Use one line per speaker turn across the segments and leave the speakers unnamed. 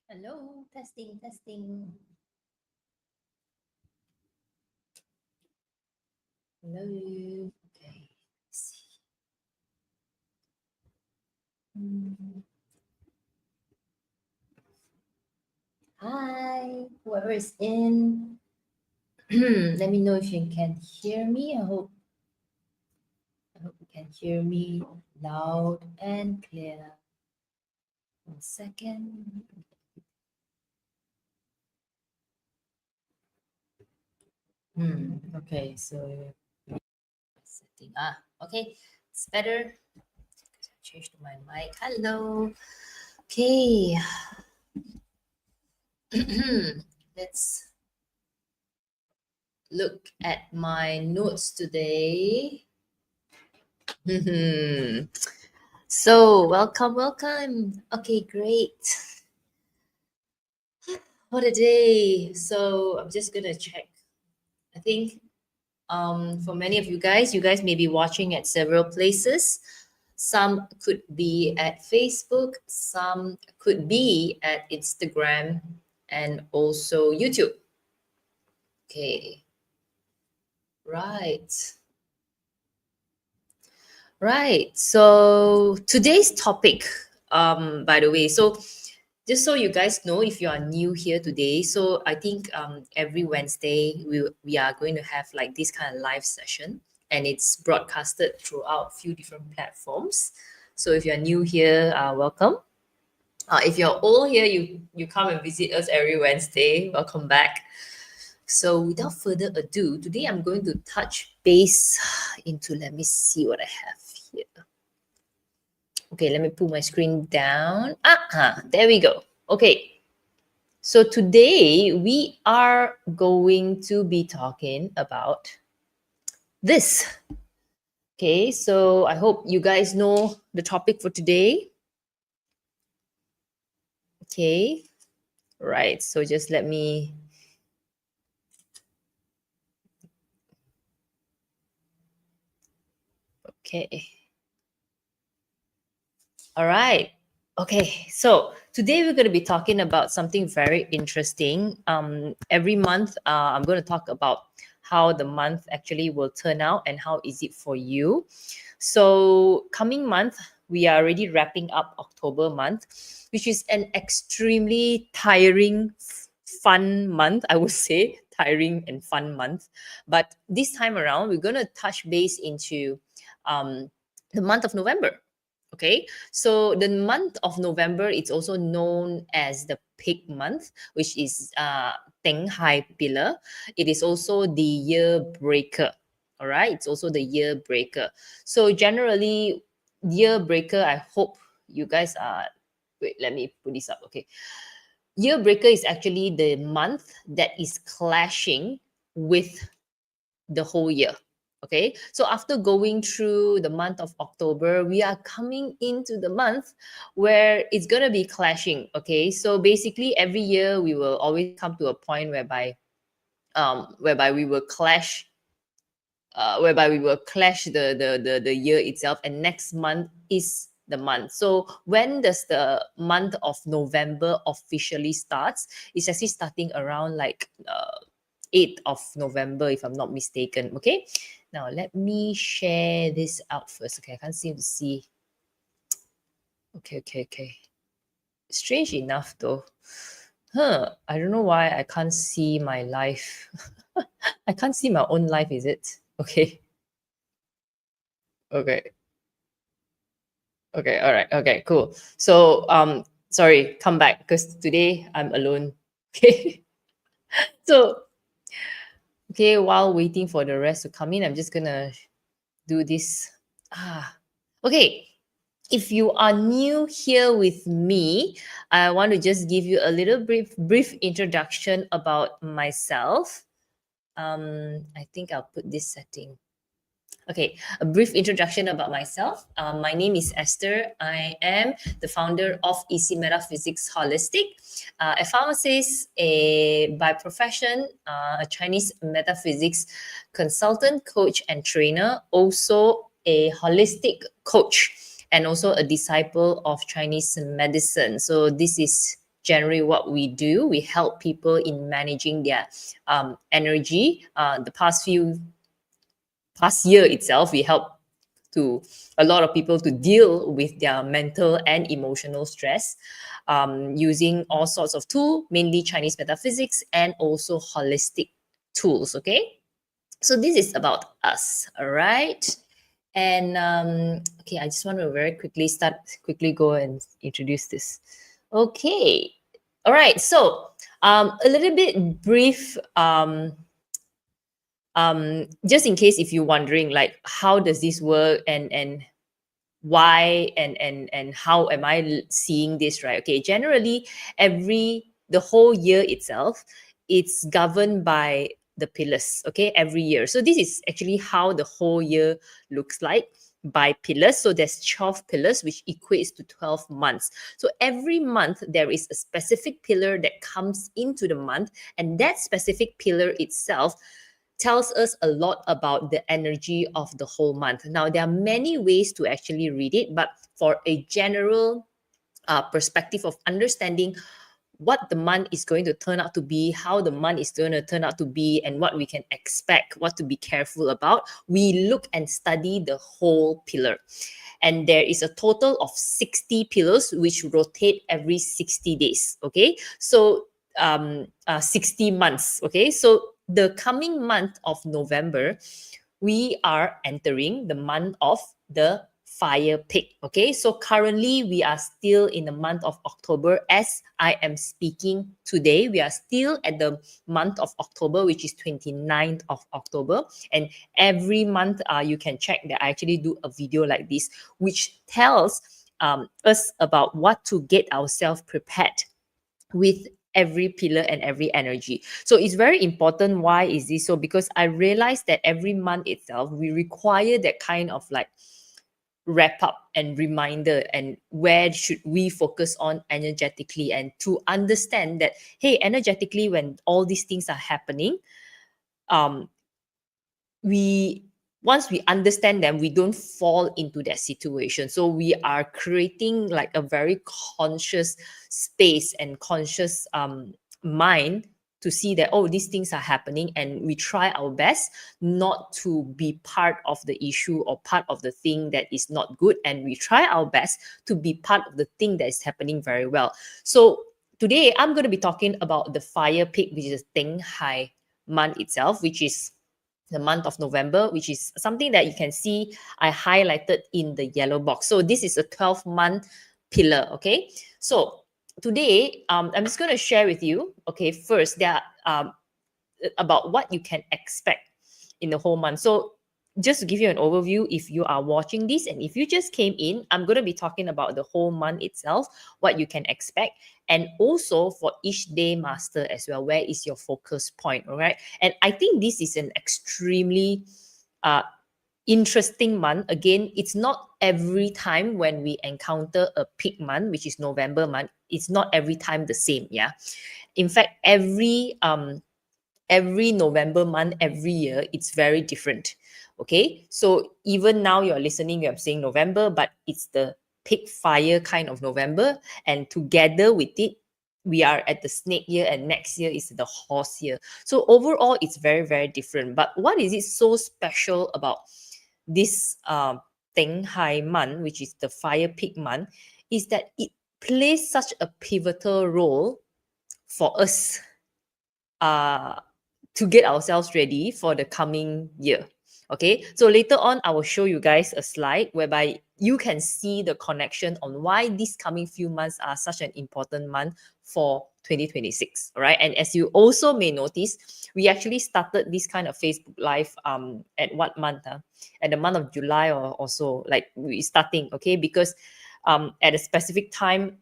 Hello, testing, testing. Hello. Okay. Let's see. Hi, whoever is in. Let me know if you can hear me. I hope you can hear me loud and clear. 1 second. Okay, so setting. Okay, it's better. Change to my mic. Hello. Okay. Let's look at my notes today. So, welcome. Okay, great. What a day. So, I'm just going to check. I think for many of you guys may be watching at several places. Some could be at Facebook, some could be at Instagram, and also YouTube. Okay. Right. Right. So today's topic, by the way, so just so you guys know, if you are new here today, so I think every Wednesday we are going to have like this kind of live session, and it's broadcasted throughout a few different platforms. So if you are new here, welcome. If you're old here, you come and visit us every Wednesday. Welcome back. So without further ado, today I'm going to touch base into, let me see what I have here. Okay, let me pull my screen down. There we go. Okay. So today we are going to be talking about this. Okay, so I hope you guys know the topic for today. Okay, right. So just let me. Okay. All right. Okay, so today we're going to be talking about something very interesting. Every month, I'm going to talk about how the month actually will turn out and how is it for you. So, coming month, we are already wrapping up October month, which is an extremely tiring, fun month, I would say, tiring and fun month. But this time around, we're going to touch base into the month of November. Okay, so the month of November is also known as the pig month, which is Teng Hai Pillar. It is also the year breaker. All right, it's also the year breaker. So generally, year breaker, I hope you guys are. Wait, let me put this up. Okay, year breaker is actually the month that is clashing with the whole year. Okay, so after going through the month of October, we are coming into the month where it's gonna be clashing. Okay, so basically every year we will always come to a point whereby we will clash the year itself, and next month is the month. So when does the month of November officially starts? It's actually starting around like 8th of November, if I'm not mistaken. Okay, now let me share this out first. Okay, I can't seem to see. Okay. Strange enough though. I don't know why I can't see my life. I can't see my own life, is it? Okay. Okay. Okay, all right. Okay, cool. So sorry, come back because today I'm alone. Okay. So okay, while waiting for the rest to come in, I'm just gonna do this. Okay. If you are new here with me, I want to just give you a little brief introduction about myself. I think I'll put this setting. Okay, a brief introduction about myself. My name is Esther. I am the founder of Easy Metaphysics Holistic, a pharmacist, by profession, a Chinese metaphysics consultant, coach, and trainer, also a holistic coach, and also a disciple of Chinese medicine. So, this is generally what we do. We help people in managing their energy. The past year itself, we helped to a lot of people to deal with their mental and emotional stress using all sorts of tools, mainly Chinese metaphysics and also holistic tools. Okay, so this is about us. All right. And okay, I just want to very quickly go and introduce this. Okay. All right. So a little bit brief just in case if you're wondering like how does this work and why and how am I seeing this, right? Okay, generally the whole year itself, it's governed by the pillars, okay, every year. So this is actually how the whole year looks like by pillars. So there's 12 pillars, which equates to 12 months. So every month there is a specific pillar that comes into the month, and that specific pillar itself tells us a lot about the energy of the whole month. Now, there are many ways to actually read it, but for a general perspective of understanding what the month is going to turn out to be, how the month is going to turn out to be, and what we can expect, what to be careful about, we look and study the whole pillar. And there is a total of 60 pillars which rotate every 60 days. Okay, so 60 months. Okay, so the coming month of November, we are entering the month of the fire pig. Okay, so currently we are still in the month of October. As I am speaking today, we are still at the month of October, which is 29th of October. And every month you can check that I actually do a video like this, which tells us about what to get ourselves prepared with every pillar and every energy. So it's very important. Why is this so? Because I realized that every month itself, we require that kind of like wrap up and reminder, and where should we focus on energetically, and to understand that, hey, energetically, when all these things are happening, um we once we understand them, we don't fall into that situation. So we are creating like a very conscious space and conscious mind to see that, oh, these things are happening, and we try our best not to be part of the issue or part of the thing that is not good, and we try our best to be part of the thing that is happening very well. So today I'm going to be talking about the fire pig, which is Deng Hai month itself, which is the month of November, which is something that you can see I highlighted in the yellow box. So this is a 12-month pillar. Okay, so today I'm just going to share with you, okay, first there are about what you can expect in the whole month. So just to give you an overview, if you are watching this and if you just came in, I'm going to be talking about the whole month itself, what you can expect, and also for each day master as well, where is your focus point. All right, and I think this is an extremely uh, interesting month. Again, it's not every time when we encounter a peak month, which is November month, it's not every time the same. Yeah, in fact, every November month, every year, it's very different. Okay, so even now you're listening, I'm saying November, but it's the pig fire kind of November, and together with it, we are at the snake year, and next year is the horse year. So overall, it's very, very different. But what is it so special about this Deng Hai month, which is the fire pig month, is that it plays such a pivotal role for us uh, to get ourselves ready for the coming year. Okay, so later on, I will show you guys a slide whereby you can see the connection on why these coming few months are such an important month for 2026. All right, and as you also may notice, we actually started this kind of Facebook Live at what month? At the month of July or so, like we starting, okay, because at a specific time,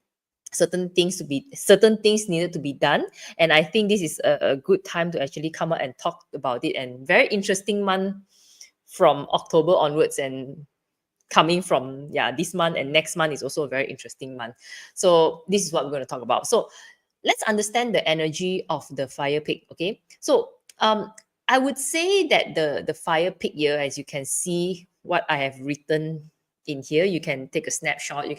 certain things needed to be done, and I think this is a good time to actually come out and talk about it. And very interesting month from October onwards, and coming from this month and next month is also a very interesting month. So this is what we're going to talk about. So let's understand the energy of the fire pig. Okay, so I would say that the fire pig here, as you can see what I have written in here, you can take a snapshot, you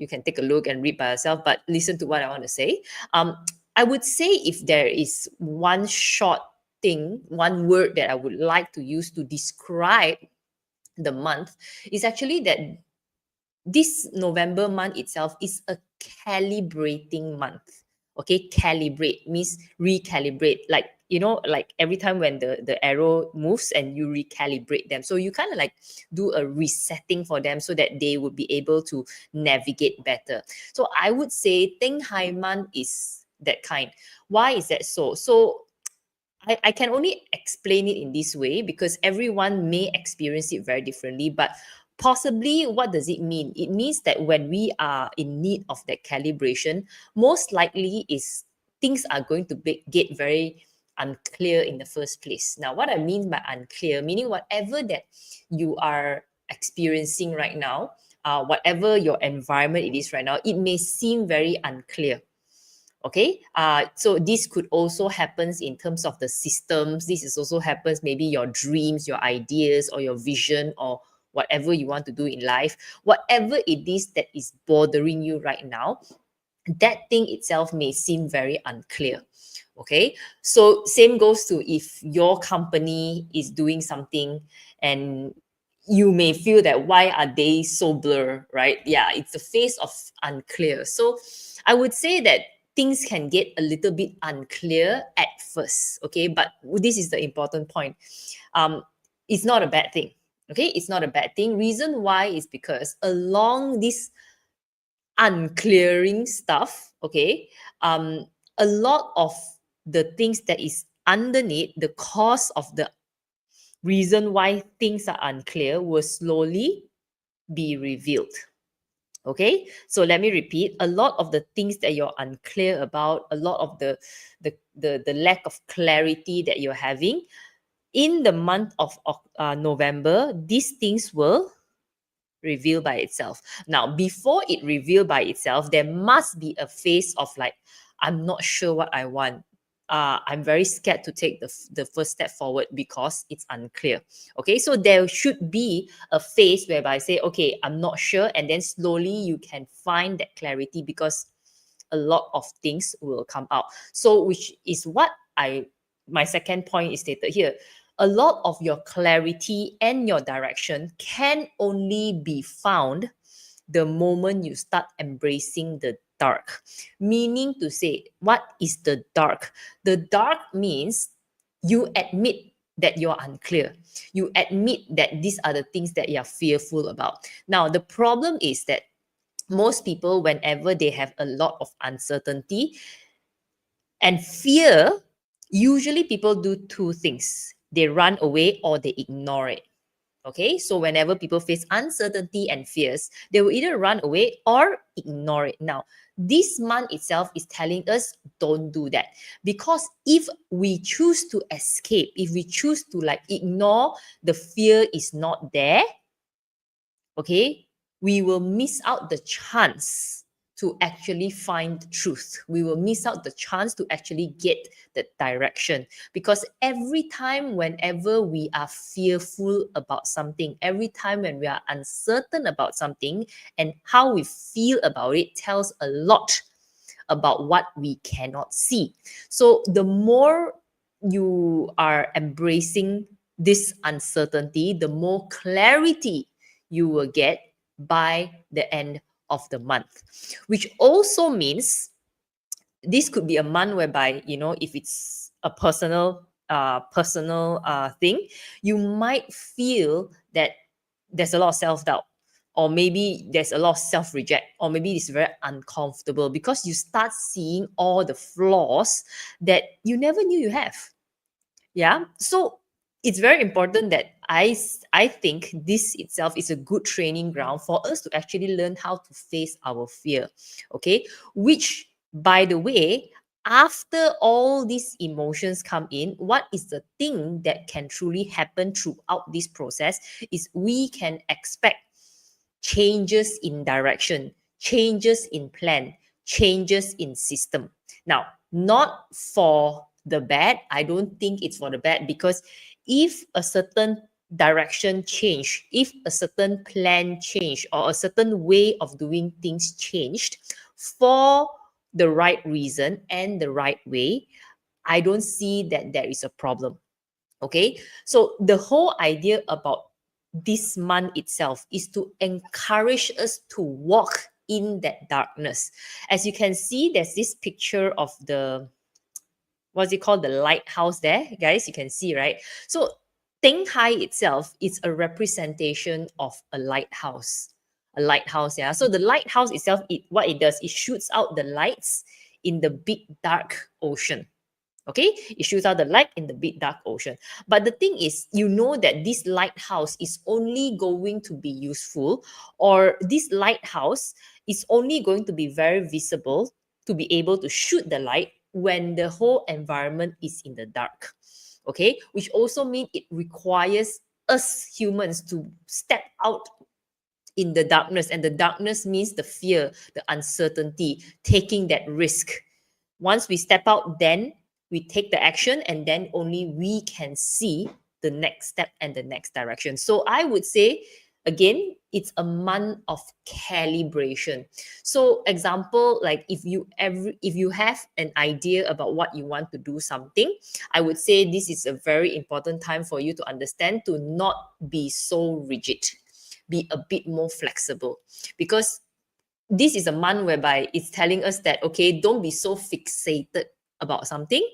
can take a look and read by yourself, but listen to what I want to say. I would say, if there is one short thing, one word that I would like to use to describe the month, is actually that this November month itself is a calibrating month. Okay, calibrate means recalibrate, like, like every time when the arrow moves and you recalibrate them, so you kind of like do a resetting for them so that they would be able to navigate better. So I would say Teng Hai month is that kind. Why is that so? So I can only explain it in this way because everyone may experience it very differently, but possibly, what does it mean? It means that when we are in need of that calibration, most likely is things are going to get very unclear in the first place. Now, what I mean by unclear, meaning whatever that you are experiencing right now, whatever your environment it is right now, it may seem very unclear. Okay, so this could also happens in terms of the systems. This is also happens maybe your dreams, your ideas, or your vision, or whatever you want to do in life. Whatever it is that is bothering you right now, that thing itself may seem very unclear. Okay, so same goes to if your company is doing something and you may feel that why are they so blur, right? Yeah, it's a phase of unclear. So I would say that things can get a little bit unclear at first. Okay, but this is the important point. It's not a bad thing. Okay, it's not a bad thing. Reason why is because along this unclearing stuff, okay, a lot of the things that is underneath, the cause of the reason why things are unclear, will slowly be revealed. Okay, so let me repeat, a lot of the things that you're unclear about, a lot of the lack of clarity that you're having in the month of November, these things will reveal by itself. Now, before it reveal by itself, there must be a phase of like, I'm not sure what I want. I'm very scared to take the first step forward because it's unclear. Okay, so there should be a phase whereby I say, okay, I'm not sure, and then slowly you can find that clarity because a lot of things will come out. So, which is what my second point is stated here. A lot of your clarity and your direction can only be found the moment you start embracing the dark. Meaning to say, what is the dark? The dark means you admit that you're unclear. You admit that these are the things that you're fearful about. Now, the problem is that most people, whenever they have a lot of uncertainty and fear, usually people do two things: they run away or they ignore it. Okay, so whenever people face uncertainty and fears, they will either run away or ignore it. Now, this month itself is telling us don't do that, because if we choose to escape, if we choose to like ignore, the fear is not there, okay, we will miss out the chance to actually find truth. We will miss out the chance to actually get the direction. Because every time, whenever we are fearful about something, every time when we are uncertain about something, and how we feel about it tells a lot about what we cannot see. So the more you are embracing this uncertainty, the more clarity you will get by the end of the month. Which also means this could be a month whereby, if it's a personal thing, you might feel that there's a lot of self-doubt, or maybe there's a lot of self-reject, or maybe it's very uncomfortable because you start seeing all the flaws that you never knew you have. Yeah, so it's very important that I think this itself is a good training ground for us to actually learn how to face our fear. Okay, which, by the way, after all these emotions come in, what is the thing that can truly happen throughout this process is we can expect changes in direction, changes in plan, changes in system. Now, not for the bad. I don't think it's for the bad, because if a certain direction change, if a certain plan change, or a certain way of doing things changed for the right reason and the right way, I don't see that there is a problem. Okay, so the whole idea about this month itself is to encourage us to walk in that darkness. As you can see, there's this picture of the, what's it called, the lighthouse there, guys. You can see, right? So Teng Hai itself is a representation of a lighthouse. A lighthouse, yeah. So the lighthouse itself, what it does, it shoots out the lights in the big dark ocean. Okay, it shoots out the light in the big dark ocean. But the thing is, you know that this lighthouse is only going to be useful, or this lighthouse is only going to be very visible to be able to shoot the light when the whole environment is in the dark. Okay, which also means it requires us humans to step out in the darkness, and the darkness means the fear, the uncertainty, taking that risk. Once we step out, then we take the action, and then only we can see the next step and the next direction. So I would say, again, it's a month of calibration. So example, like if you have an idea about what you want to do something, I would say this is a very important time for you to understand to not be so rigid, be a bit more flexible, because this is a month whereby it's telling us that, okay, don't be so fixated about something.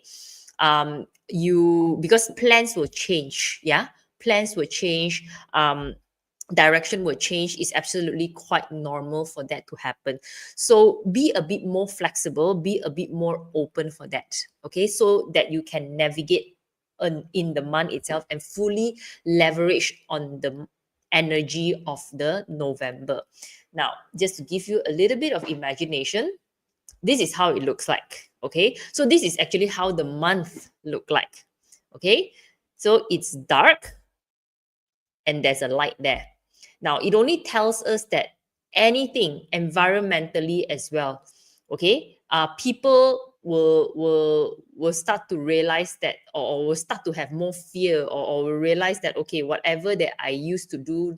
Because plans will change, yeah, plans will change, direction will change. Is absolutely quite normal for that to happen. So be a bit more flexible, be a bit more open for that, okay, so that you can navigate in the month itself and fully leverage on the energy of the November. Now, just to give you a little bit of imagination, this is how it looks like. Okay, so this is actually how the month look like. Okay, so it's dark and there's a light there. Now, it only tells us that anything environmentally as well, okay, people will start to realize that, or will start to have more fear, or will realize that, okay, whatever that I used to do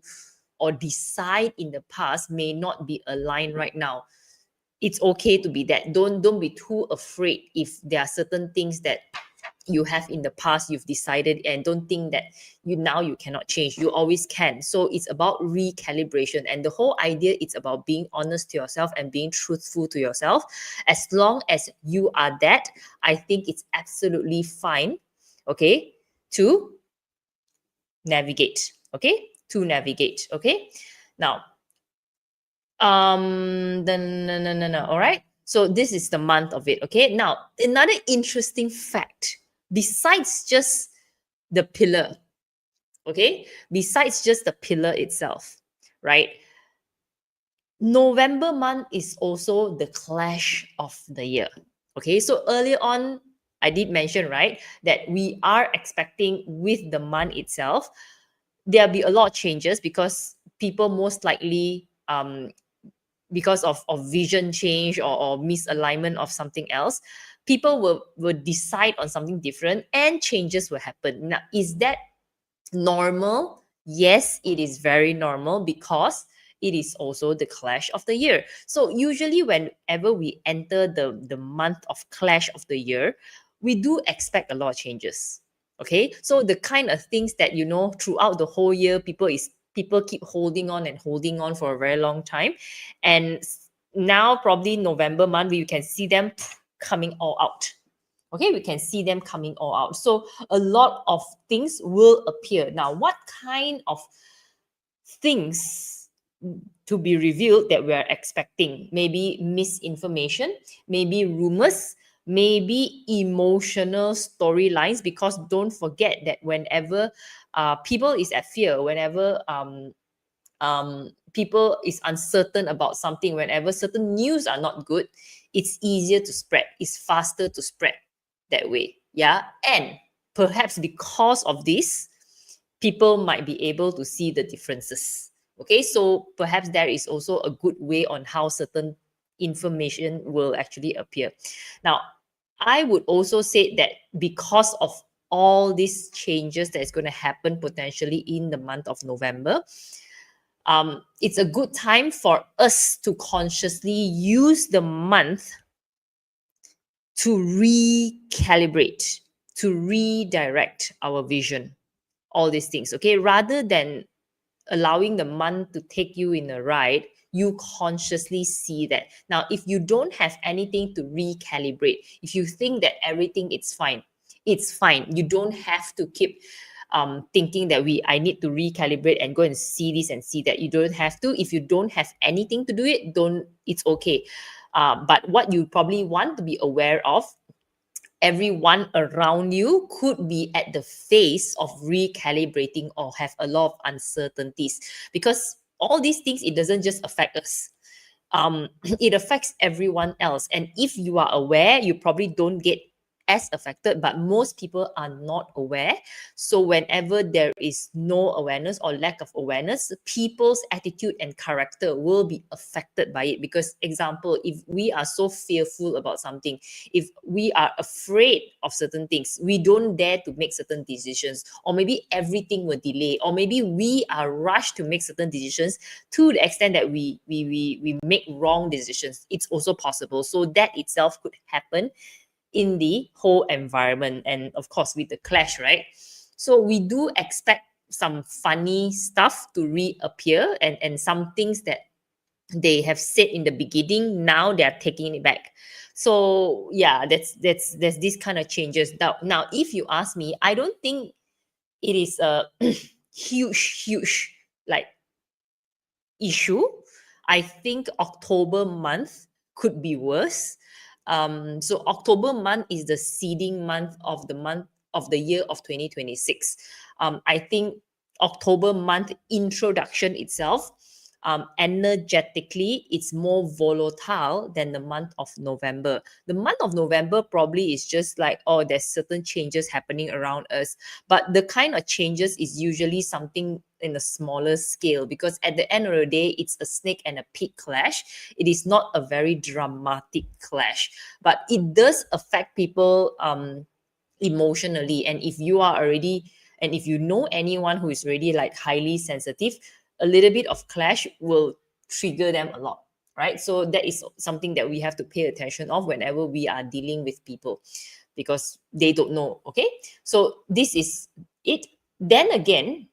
or decide in the past may not be aligned right now. It's okay to be that. Don't be too afraid if there are certain things that you have in the past you've decided, and don't think that you cannot change. You always can. So it's about recalibration, and the whole idea, it's about being honest to yourself and being truthful to yourself. As long as you are that, I think it's absolutely fine, okay, to navigate. Okay, to navigate. Okay, now then no. All right, so this is the month of it. Okay, now another interesting fact, besides just the pillar, okay, besides just the pillar itself, right, November month is also the clash of the year. Okay, so earlier on I did mention, right, that we are expecting with the month itself there'll be a lot of changes, because people most likely because of vision change, or misalignment of something else, people will decide on something different and changes will happen. Now, is that normal? Yes, it is very normal, because it is also the clash of the year. So usually whenever we enter the month of clash of the year, we do expect a lot of changes. Okay, so the kind of things that, throughout the whole year, people keep holding on and holding on for a very long time, and now probably November month we can see them coming all out. Okay, we can see them coming all out. So a lot of things will appear. Now, what kind of things to be revealed that we are expecting? Maybe misinformation, maybe rumors, maybe emotional storylines, because don't forget that whenever people is at fear, whenever people is uncertain about something, whenever certain news are not good, it's easier to spread, it's faster to spread that way. Yeah. And perhaps because of this, people might be able to see the differences. Okay. So perhaps there is also a good way on how certain information will actually appear. Now, I would also say that because of all these changes that is going to happen potentially in the month of November, it's a good time for us to consciously use the month to recalibrate, to redirect our vision, all these things. Okay, rather than allowing the month to take you in a ride, you consciously see that. Now, if you don't have anything to recalibrate, if you think that everything is fine, it's fine. You don't have to keep thinking that I need to recalibrate and go and see this and see that. You don't have to. If you don't have anything to do it, don't. It's okay. But what you probably want to be aware of, everyone around you could be at the phase of recalibrating or have a lot of uncertainties, because all these things, it doesn't just affect us, it affects everyone else. And if you are aware, you probably don't get as affected, but most people are not aware. So whenever there is no awareness or lack of awareness, people's attitude and character will be affected by it. Because example, if we are so fearful about something, if we are afraid of certain things, we don't dare to make certain decisions, or maybe everything will delay, or maybe we are rushed to make certain decisions to the extent that we make wrong decisions. It's also possible. So that itself could happen in the whole environment, and of course with the clash, right? So we do expect some funny stuff to reappear, and some things that they have said in the beginning, now they're taking it back. So yeah, that's this kind of changes. Now, if you ask me, I don't think it is a huge like issue. I think October month could be worse. So October month is the seeding month of the year of 2026. I think October month introduction itself, energetically, it's more volatile than the month of November. The month of November probably is just like, oh, there's certain changes happening around us, but the kind of changes is usually something in a smaller scale, because at the end of the day, it's a snake and a pig clash. It is not a very dramatic clash, but it does affect people emotionally. And if you are already, and if you know anyone who is already like highly sensitive, a little bit of clash will trigger them a lot, right? So that is something that we have to pay attention of whenever we are dealing with people, because they don't know. Okay, so this is it. Then again,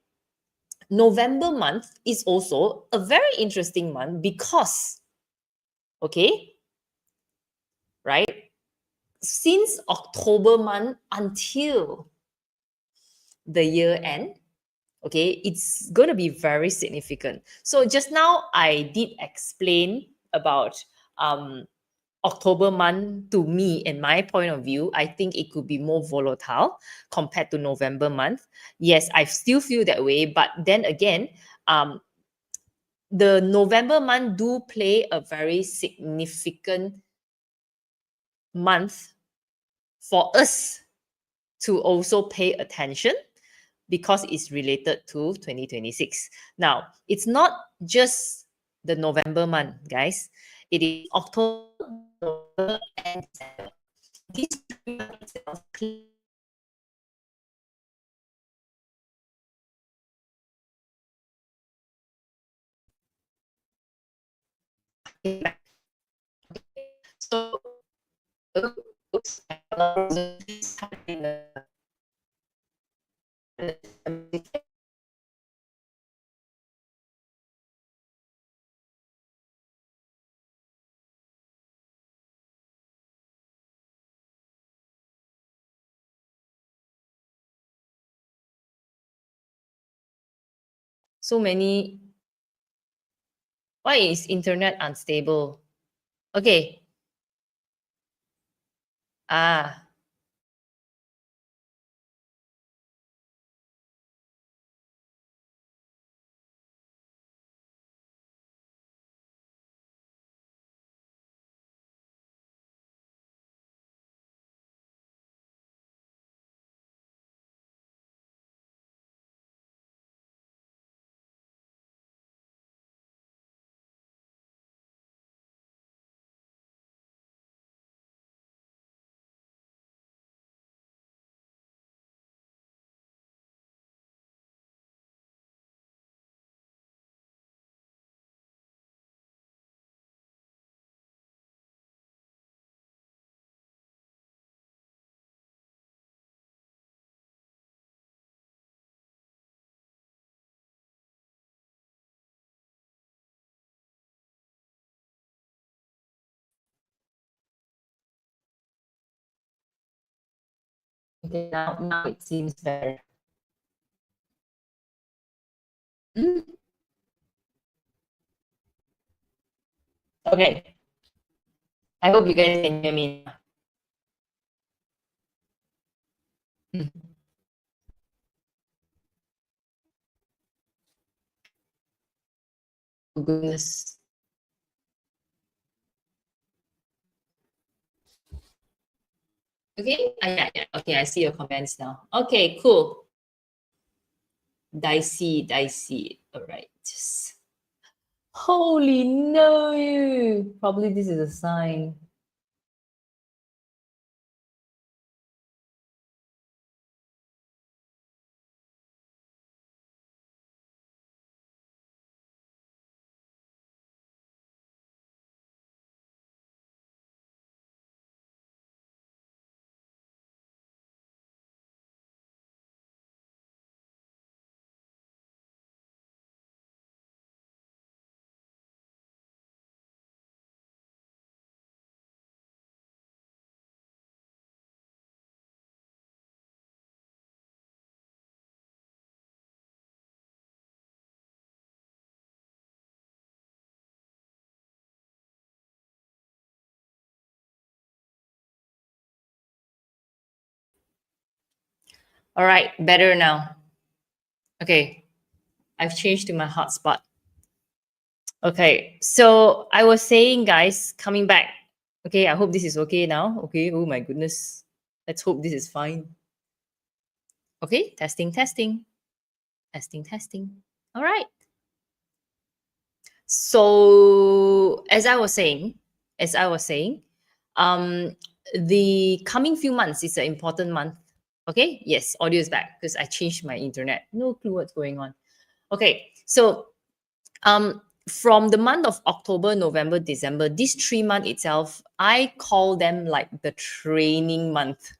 November month is also a very interesting month because, okay, right? Since October month until the year end, okay, it's going to be very significant. So just now I did explain about October month. To me, in my point of view, I think it could be more volatile compared to November month. Yes, I still feel that way, but then again, the November month do play a very significant month for us to also pay attention, because it's related to 2026. Now, it's not just the November month, guys. It is October, November, and December. These 3 months itself came back. So, oops, so many. Why is internet unstable? Okay. Ah, Okay, now it seems better. Mm. Okay. I hope you guys can hear me now. Mm. Oh, goodness. Okay. Yeah. Okay, I see your comments now. Okay, cool. Dicey. All right. Holy no! Probably this is a sign. All right, better now. Okay, I've changed to my hotspot. Okay, so I was saying, guys, coming back. Okay, I hope this is okay now. Okay, oh my goodness. Let's hope this is fine. Okay, testing. All right. So as I was saying, um, the coming few months is an important month. Okay, yes, audio is back because I changed my internet. No clue what's going on. Okay, so from the month of October, November, December, these 3 months itself, I call them like the training month.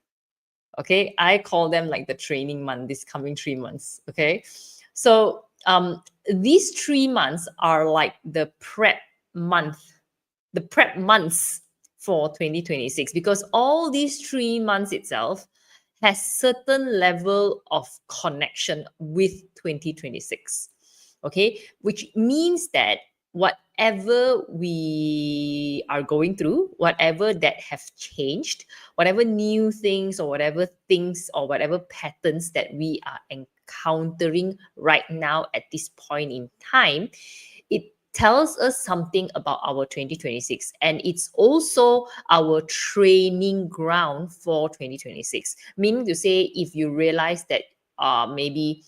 Okay, I call them like the training month. This coming 3 months. Okay, so these 3 months are like the month, prep months for 2026 because all these 3 months itself has certain level of connection with 2026. Okay, which means that whatever we are going through, whatever that have changed, whatever new things or whatever patterns that we are encountering right now at this point in time, it tells us something about our 2026, and it's also our training ground for 2026, meaning to say if you realize that maybe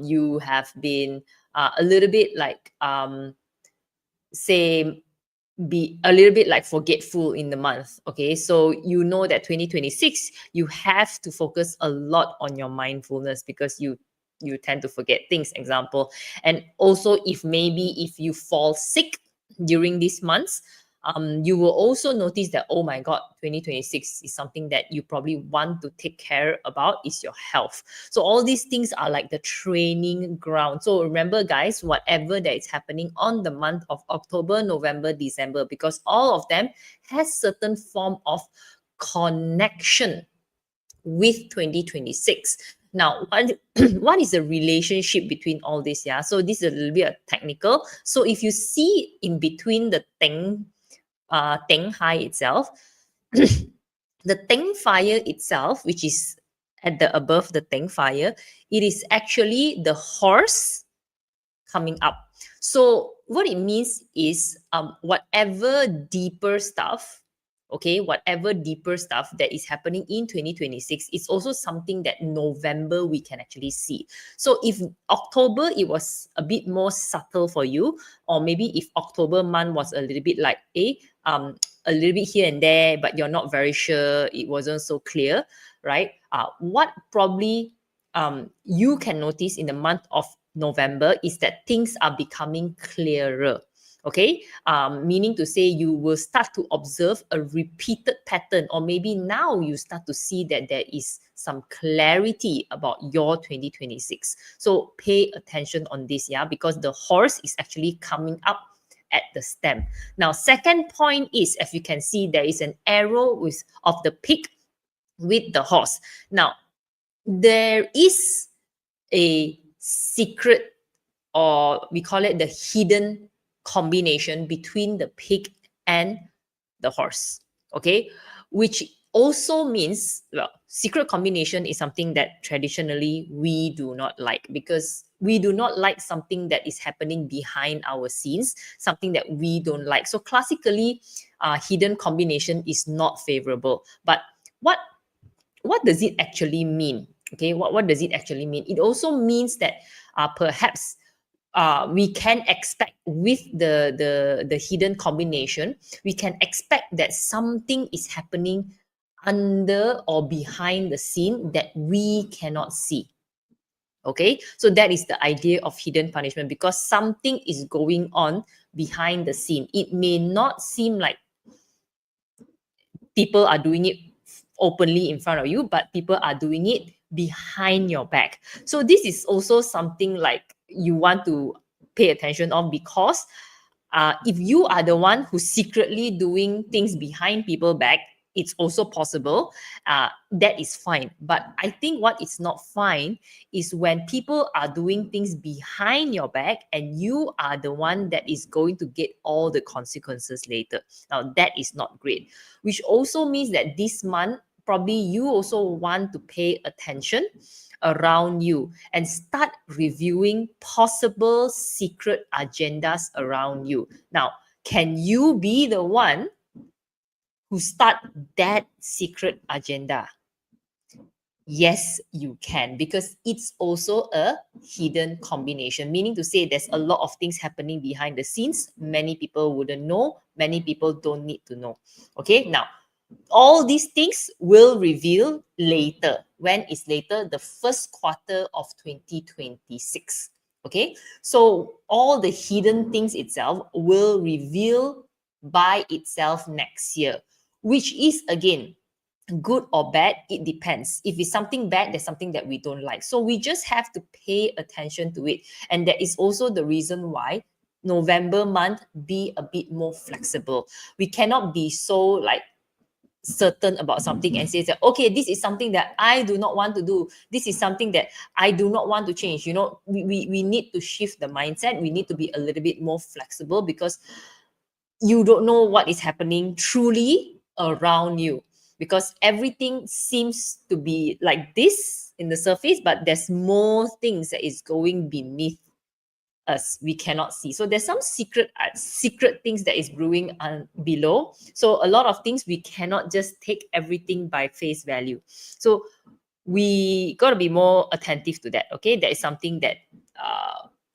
you have been a little bit like say be a little bit like forgetful in the month. Okay, so you know that 2026 you have to focus a lot on your mindfulness because you tend to forget things, example. And also if you fall sick during these months, you will also notice that, oh my god, 2026 is something that you probably want to take care about is your health. So all these things are like the training ground. So remember, guys, whatever that is happening on the month of October, November, December, because all of them has certain form of connection with 2026. Now, what is the relationship between all this? Yeah, so this is a little bit technical. So if you see in between the Teng Hai itself, the Teng fire itself, which is at the above the Teng fire, it is actually the horse coming up. So what it means is whatever deeper stuff, okay, whatever deeper stuff that is happening in 2026, it's also something that November we can actually see. So if October it was a bit more subtle for you, or maybe if October month was a little bit like a little bit here and there, but you're not very sure, it wasn't so clear, right? What probably you can notice in the month of November is that things are becoming clearer. Okay, meaning to say you will start to observe a repeated pattern, or maybe now you start to see that there is some clarity about your 2026. So pay attention on this, yeah, because the horse is actually coming up at the stem. Now, second point is, as you can see, there is an arrow with of the pig with the horse. Now, there is a secret, or we call it the hidden combination between the pig and the horse. Okay, which also means, well, secret combination is something that traditionally we do not like, because we do not like something that is happening behind our scenes, something that we don't like. So classically, hidden combination is not favorable. But what what does it actually mean? Okay, what does it actually mean? It also means that perhaps we can expect with the hidden combination, we can expect that something is happening under or behind the scene that we cannot see. Okay, so that is the idea of hidden punishment, because something is going on behind the scene. It may not seem like people are doing it openly in front of you, but people are doing it behind your back. So this is also something like you want to pay attention on, because if you are the one who's secretly doing things behind people's back, it's also possible. That is fine. But I think what is not fine is when people are doing things behind your back and you are the one that is going to get all the consequences later. Now, that is not great, which also means that this month, probably you also want to pay attention around you and start reviewing possible secret agendas around you. Now, can you be the one who start that secret agenda? Yes, you can, because it's also a hidden combination, meaning to say there's a lot of things happening behind the scenes. Many people wouldn't know, many people don't need to know. Okay, now, all these things will reveal later. When is later? The first quarter of 2026. Okay, so all the hidden things itself will reveal by itself next year, which is again good or bad. It depends. If it's something bad, there's something that we don't like, so we just have to pay attention to it. And that is also the reason why November month, be a bit more flexible. We cannot be so like certain about something and say that, okay, this is something that I do not want to do, this is something that I do not want to change. We need to shift the mindset. We need to be a little bit more flexible, because you don't know what is happening truly around you, because everything seems to be like this in the surface, but there's more things that is going beneath us, we cannot see. So there's some secret things that is brewing below. So a lot of things we cannot just take everything by face value. So we got to be more attentive to that. Okay, that is something that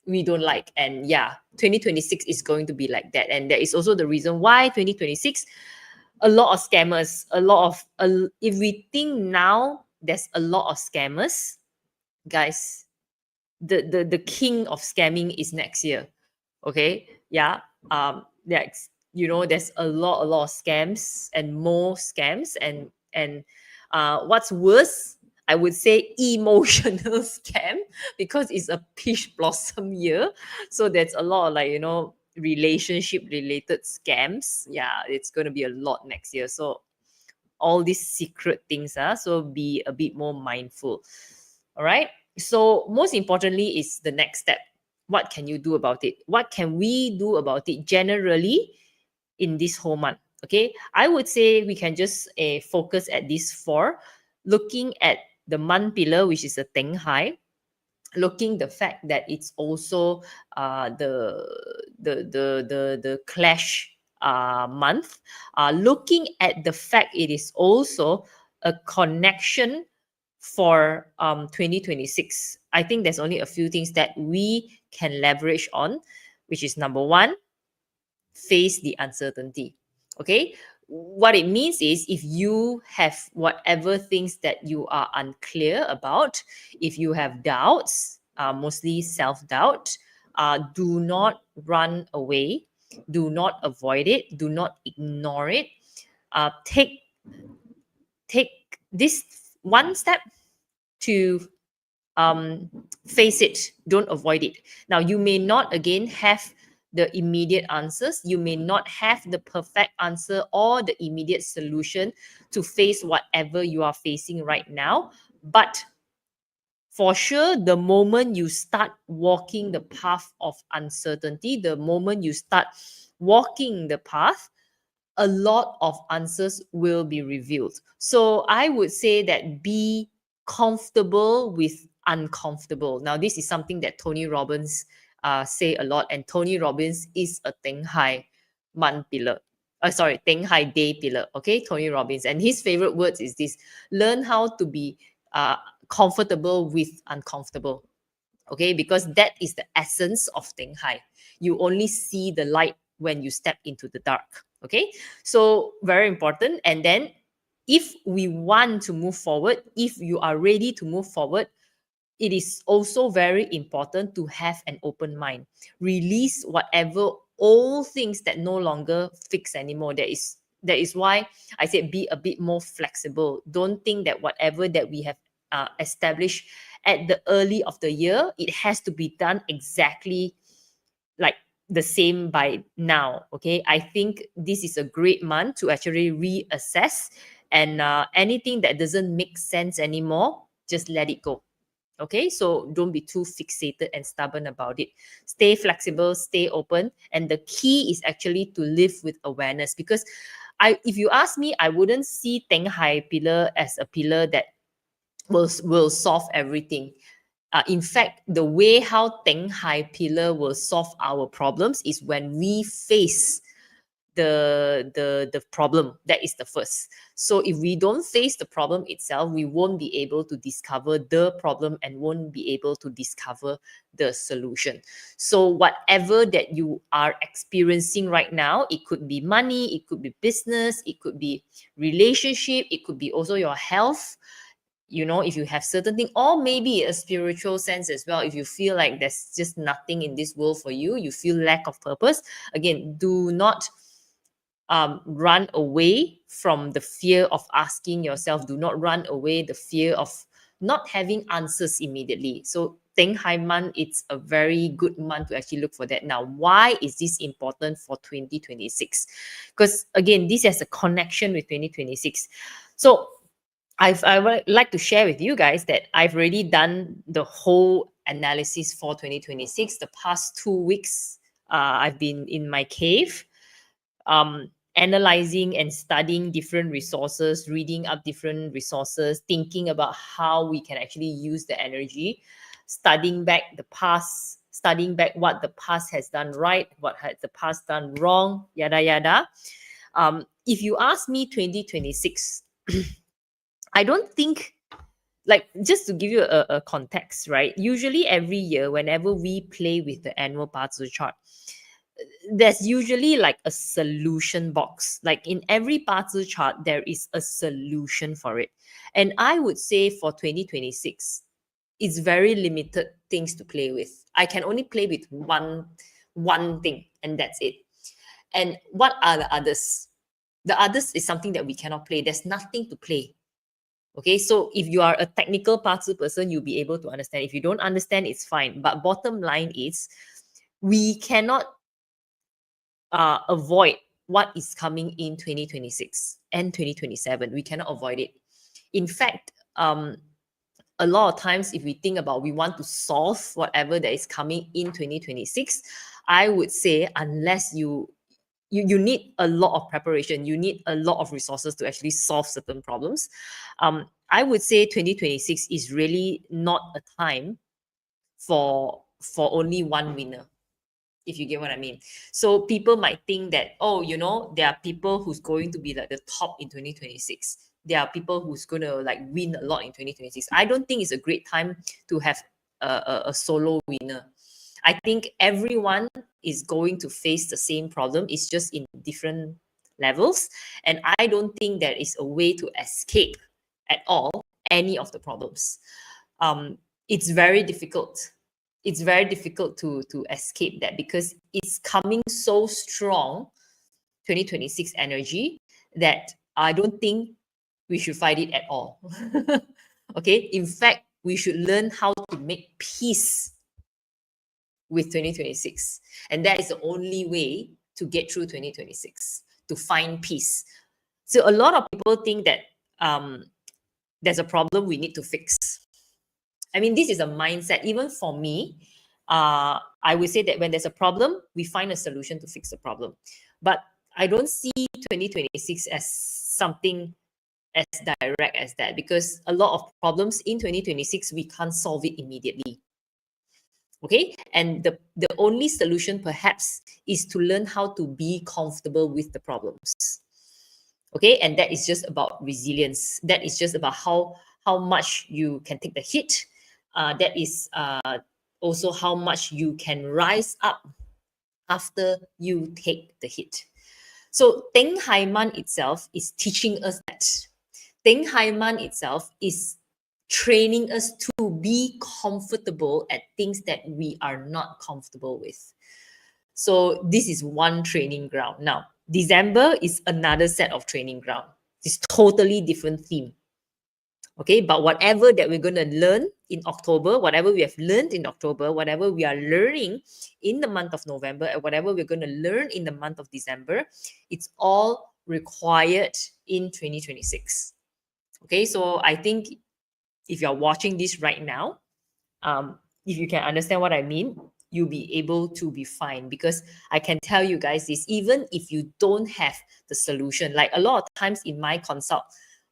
we don't like. And yeah, 2026 is going to be like that. And that is also the reason why 2026, a lot of scammers, if we think now there's a lot of scammers, guys, the king of scamming is next year. Okay, yeah, there's a lot of scams and more scams. And what's worse, I would say emotional scam, because it's a peach blossom year. So there's a lot of relationship related scams. Yeah, it's going to be a lot next year. So all these secret things, so be a bit more mindful. All right, so most importantly is the next step. What can you do about it? What can we do about it generally in this whole month? Okay, I would say we can just focus at these four, looking at the month pillar, which is a Teng Hai, looking the fact that it's also the clash month, looking at the fact it is also a connection for 2026. I think there's only a few things that we can leverage on, which is number one, face the uncertainty. Okay, what it means is, if you have whatever things that you are unclear about, if you have doubts, mostly self-doubt, do not run away, do not avoid it, do not ignore it. Take this one step to face it. Don't avoid it. Now, you may not again have the immediate answers. You may not have the perfect answer or the immediate solution to face whatever you are facing right now. But for sure, the moment you start walking the path of uncertainty, the moment you start walking the path, a lot of answers will be revealed. So I would say that be comfortable with uncomfortable. Now, this is something that Tony Robbins say a lot, and Tony Robbins is a Teng Hai Man pillar. Teng Hai Day pillar. Okay, Tony Robbins, and his favorite words is this: learn how to be comfortable with uncomfortable. Okay, because that is the essence of Teng Hai. You only see the light when you step into the dark. Okay, so very important. And then if we want to move forward, if you are ready to move forward, it is also very important to have an open mind. Release whatever old things that no longer fix anymore. That is why I said be a bit more flexible. Don't think that whatever that we have established at the early of the year, it has to be done exactly like the same by now. Okay, I think this is a great month to actually reassess, and anything that doesn't make sense anymore, just let it go. Okay, so don't be too fixated and stubborn about it. Stay flexible, stay open, and the key is actually to live with awareness. Because if you ask me, I wouldn't see Teng Hai pillar as a pillar that will solve everything. In fact, the way how Teng Hai pillar will solve our problems is when we face the problem. That is the first. So if we don't face the problem itself, we won't be able to discover the problem and won't be able to discover the solution. So whatever that you are experiencing right now, it could be money, it could be business, it could be relationship, it could be also your health. If you have certain thing, or maybe a spiritual sense as well. If you feel like there's just nothing in this world for you, you feel lack of purpose, again, do not run away from the fear of asking yourself. Do not run away the fear of not having answers immediately. So Teng Hai month, it's a very good month to actually look for that. Now, why is this important for 2026? Because again, this has a connection with 2026. So I would like to share with you guys that I've already done the whole analysis for 2026. The past 2 weeks, I've been in my cave, analyzing and studying different resources, reading up different resources, thinking about how we can actually use the energy, studying back the past, studying back what the past has done right, what has the past done wrong, yada yada. If you ask me 2026, I don't think, like, just to give you a context, right? Usually every year, whenever we play with the annual parts of the chart, there's usually like a solution box. Like in every parts of the chart, there is a solution for it. And I would say for 2026, it's very limited things to play with. I can only play with one thing, and that's it. And what are the others? The others is something that we cannot play. There's nothing to play. Okay, so if you are a technical parts person, you'll be able to understand. If you don't understand, it's fine. But bottom line is, we cannot avoid what is coming in 2026 and 2027. We cannot avoid it. In fact, a lot of times, if we think about we want to solve whatever that is coming in 2026, I would say unless you need a lot of preparation, you need a lot of resources to actually solve certain problems. I would say 2026 is really not a time for only one winner, if you get what I mean. So people might think that, oh, there are people who's going to be like the top in 2026. There are people who's going to like win a lot in 2026. I don't think it's a great time to have a solo winner. I think everyone is going to face the same problem. It's just in different levels. And I don't think there is a way to escape at all any of the problems. It's very difficult. It's very difficult to escape that because it's coming so strong, 2026 energy, that I don't think we should fight it at all. Okay. In fact, we should learn how to make peace with 2026. And that is the only way to get through 2026, to find peace. So a lot of people think that there's a problem we need to fix. I mean, this is a mindset. Even for me, I would say that when there's a problem, we find a solution to fix the problem. But I don't see 2026 as something as direct as that, because a lot of problems in 2026, we can't solve it immediately. Okay, and the only solution perhaps is to learn how to be comfortable with the problems. Okay, and that is just about resilience. That is just about how much you can take the hit. That is also how much you can rise up after you take the hit. So Teng Hai Man itself is teaching us that. Teng Hai Man itself is training us to be comfortable at things that we are not comfortable with. So this is one training ground. Now, December is another set of training ground. It's totally different theme. Okay, but whatever that we're going to learn in October, whatever we have learned in October, whatever we are learning in the month of November, and whatever we're going to learn in the month of December, it's all required in 2026. Okay, so I think if you're watching this right now, if you can understand what I mean, you'll be able to be fine. Because I can tell you guys this, even if you don't have the solution, like a lot of times in my consult,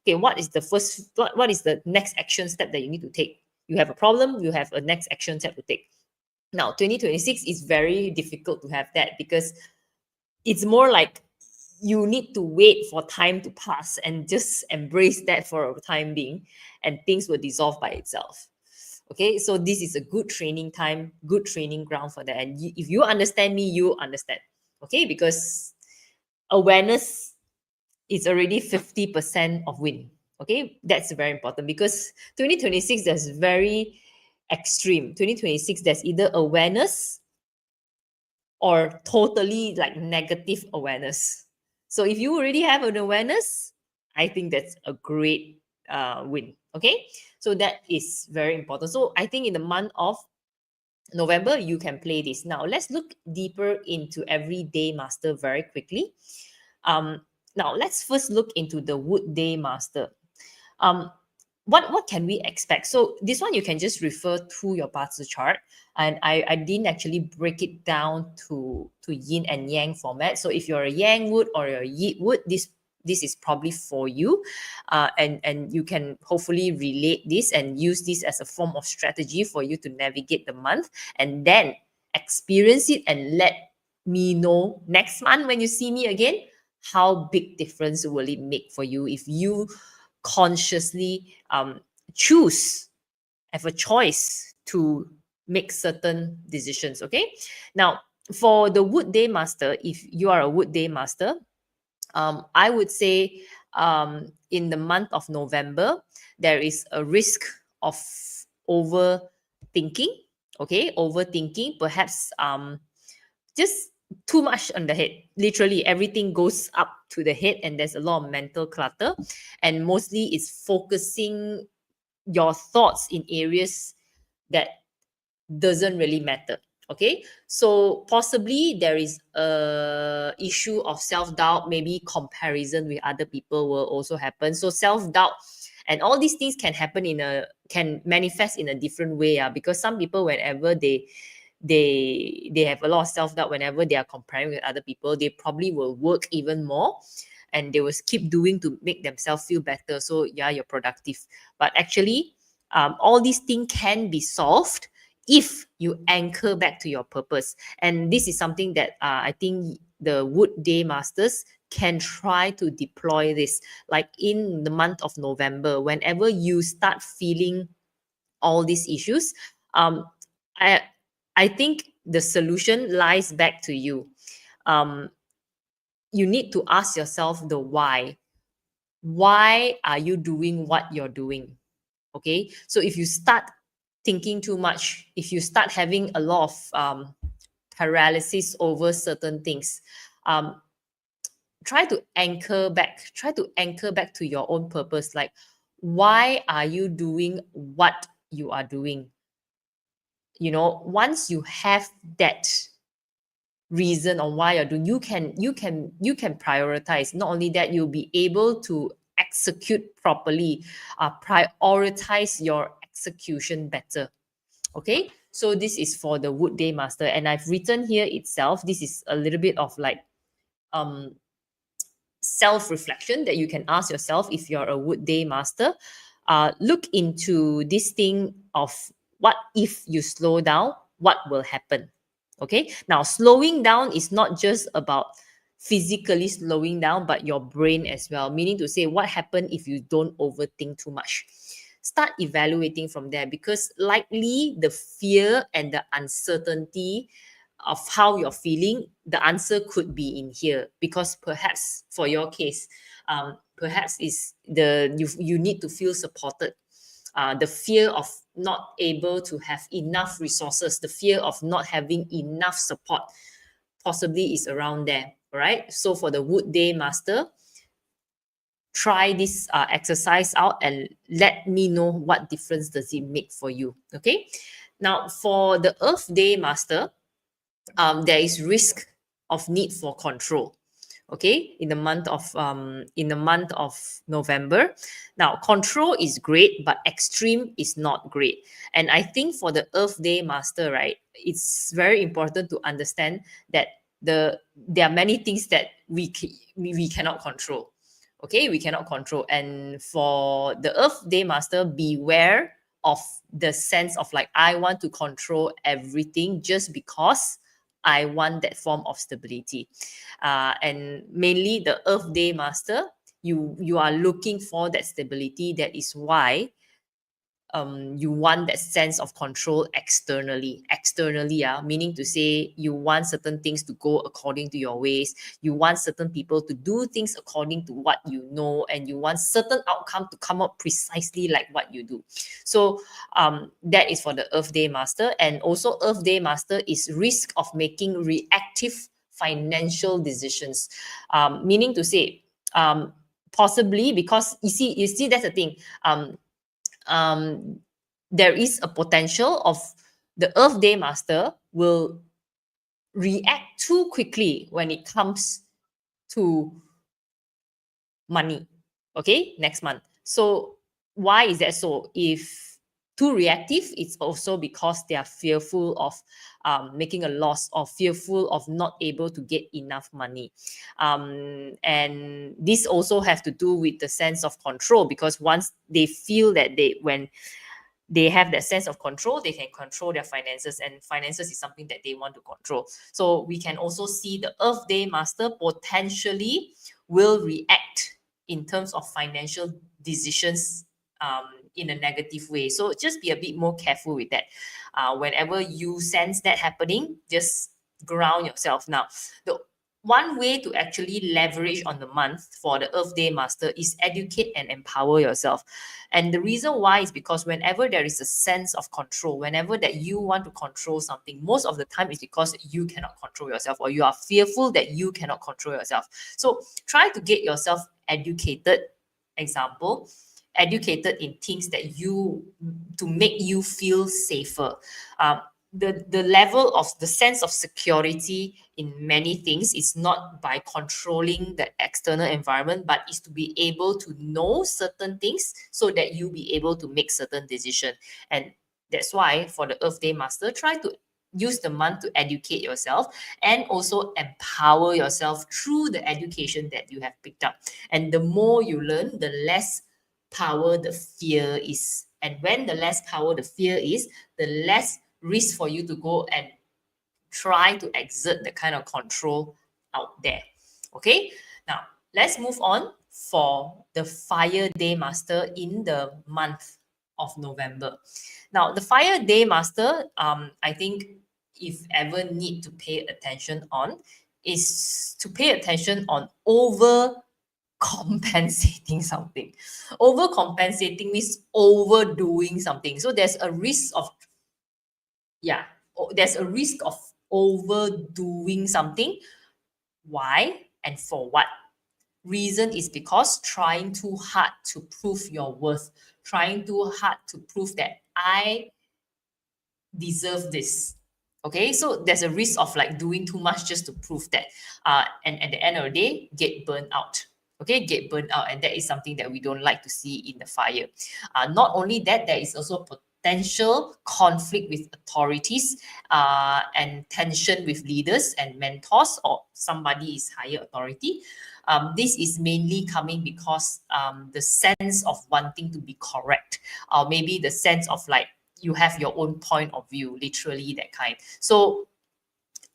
okay, what is the next action step that you need to take? You have a problem, you have a next action step to take. Now, 2026 is very difficult to have that, because it's more like you need to wait for time to pass and just embrace that for a time being, and things will dissolve by itself. Okay, so this is a good training time, good training ground for that. And if you understand me, you understand. Okay, because awareness is already 50% of win. Okay, that's very important, because 2026, there's very extreme. 2026, there's either awareness or totally like negative awareness. So if you already have an awareness, I think that's a great win. Okay, so that is very important. So I think in the month of November, you can play this. Now let's look deeper into Everyday Master very quickly. Now let's first look into the Wood Day Master. What can we expect? So this one you can just refer to your Bazi chart, and I didn't actually break it down to yin and yang format. So if you're a yang wood or a yi wood, this is probably for you, and you can hopefully relate this and use this as a form of strategy for you to navigate the month, and then experience it and let me know next month when you see me again, how big difference will it make for you if you consciously choose, have a choice to make certain decisions. Okay, now for the Wood Day Master, if you are a Wood Day Master, I would say in the month of November, there is a risk of overthinking. Okay, overthinking, perhaps just too much on the head. Literally everything goes up to the head, and there's a lot of mental clutter, and mostly it's focusing your thoughts in areas that doesn't really matter. Okay, so possibly there is a issue of self-doubt, maybe comparison with other people will also happen. So self-doubt and all these things can manifest in a different way, because some people, whenever they have a lot of self-doubt, whenever they are comparing with other people, they probably will work even more, and they will keep doing to make themselves feel better. So yeah, you're productive, but actually all these things can be solved if you anchor back to your purpose. And this is something that I think the Wood Day Masters can try to deploy this, like in the month of November, whenever you start feeling all these issues. I think the solution lies back to you. You need to ask yourself the why. Why are you doing what you're doing? Okay, so if you start thinking too much, if you start having a lot of paralysis over certain things, try to anchor back to your own purpose. Like, why are you doing what you are doing? once you have that reason on why you're doing, you can prioritize. Not only that, you'll be able to execute properly, prioritize your execution better. Okay, so this is for the Wood Day Master, and I've written here itself. This is a little bit of like self-reflection that you can ask yourself if you're a Wood Day Master. Look into this thing of what if you slow down, what will happen. Okay, now slowing down is not just about physically slowing down, but your brain as well. Meaning to say, what happens if you don't overthink too much? Start evaluating from there, because likely the fear and the uncertainty of how you're feeling, the answer could be in here. Because perhaps for your case, perhaps is you need to feel supported. The fear of not able to have enough resources, the fear of not having enough support, possibly is around there. All right. So for the Wood Day Master, try this exercise out and let me know what difference does it make for you. Okay. Now for the Earth Day Master, there is risk of need for control. Okay, in the month of November. Now, control is great, but extreme is not great. And I think for the Earth Day Master, right, it's very important to understand that there are many things that we cannot control. Okay, we cannot control. And for the Earth Day Master, beware of the sense of like, I want to control everything just because I want that form of stability. And mainly the Earth Day Master, you are looking for that stability. That is why you want that sense of control externally. Meaning to say, you want certain things to go according to your ways. You want certain people to do things according to what you know, and you want certain outcome to come up precisely like what you do. So that is for the Earth Day Master. And also Earth Day Master is risk of making reactive financial decisions. Meaning to say, possibly because you see that's the thing. There is a potential of the Earth Day Master will react too quickly when it comes to money. Okay, next month. So why is that so? If too reactive, it's also because they are fearful of making a loss, or fearful of not able to get enough money. And this also have to do with the sense of control, because once they feel that when they have that sense of control, they can control their finances, and finances is something that they want to control. So we can also see the Earth Day Master potentially will react in terms of financial decisions in a negative way. So just be a bit more careful with that. Whenever you sense that happening, just ground yourself. Now, the one way to actually leverage on the month for the Earth Day Master is educate and empower yourself. And the reason why is because whenever there is a sense of control, whenever that you want to control something, most of the time it's because you cannot control yourself, or you are fearful that you cannot control yourself. So try to get yourself educated. Example, educated in things that to make you feel safer. The level of the sense of security in many things is not by controlling the external environment, but is to be able to know certain things so that you be able to make certain decision. And that's why for the Earth Day Master, try to use the month to educate yourself and also empower yourself through the education that you have picked up. And the more you learn, the less power the fear is. And when the less power the fear is, the less risk for you to go and try to exert the kind of control out there. Okay, now let's move on for the Fire Day Master in the month of November. Now, the Fire Day Master, I think if ever need to pay attention on, is to pay attention on overcompensating something. Overcompensating means overdoing something. So there's a risk of there's a risk of overdoing something. Why and for what? Reason is because trying too hard to prove your worth, trying too hard to prove that I deserve this. Okay, so there's a risk of like doing too much just to prove that, and at the end of the day, get burned out. Okay, get burned out, and that is something that we don't like to see in the fire. Not only that, there is also potential conflict with authorities, and tension with leaders and mentors or somebody is higher authority. This is mainly coming because the sense of wanting to be correct, or maybe the sense of like you have your own point of view, literally that kind. So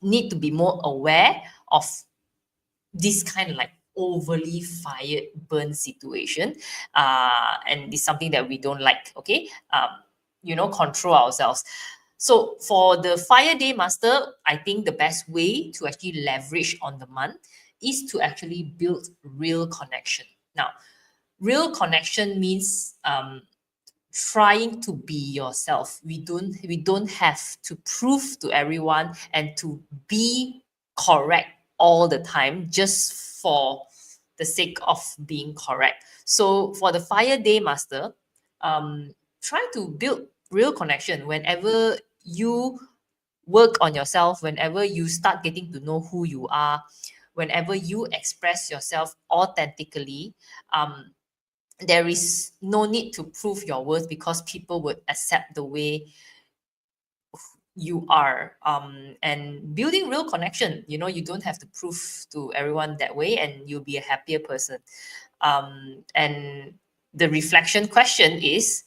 need to be more aware of this kind of like overly fired burn situation, and it's something that we don't like. Okay, control ourselves. So for the fire day master, I think the best way to actually leverage on the month is to actually build real connection. Now, real connection means trying to be yourself. We don't have to prove to everyone and to be correct all the time just for the sake of being correct. So for the fire day master, try to build real connection whenever you work on yourself, whenever you start getting to know who you are, whenever you express yourself authentically. There is no need to prove your worth because people would accept the way you are, and building real connection. You don't have to prove to everyone that way, and you'll be a happier person. And the reflection question is,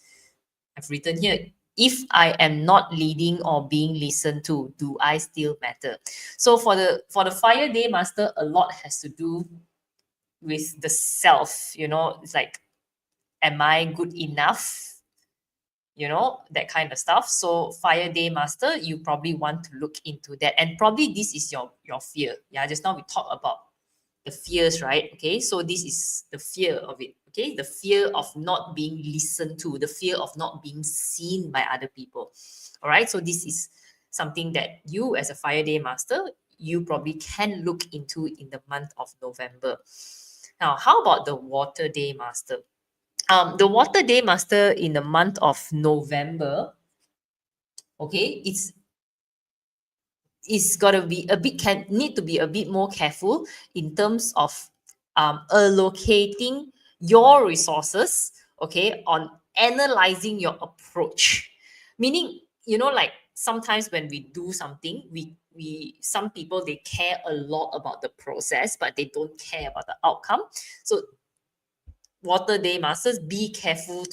I've written here, if I am not leading or being listened to, do I still matter? So for the fire day master, a lot has to do with the self. It's like, am I good enough? That kind of stuff. So fire day master, you probably want to look into that, and probably this is your fear. Yeah, just now we talked about the fears, right? Okay, so this is the fear of it. Okay, the fear of not being listened to, the fear of not being seen by other people. All right, so this is something that you as a fire day master, you probably can look into in the month of November. Now, how about the water day master? The water day master in the month of November, okay, it's got to be a bit, can need to be a bit more careful in terms of allocating your resources, okay, on analyzing your approach. Meaning, like sometimes when we do something, some people, they care a lot about the process, but they don't care about the outcome. So water day masters, be careful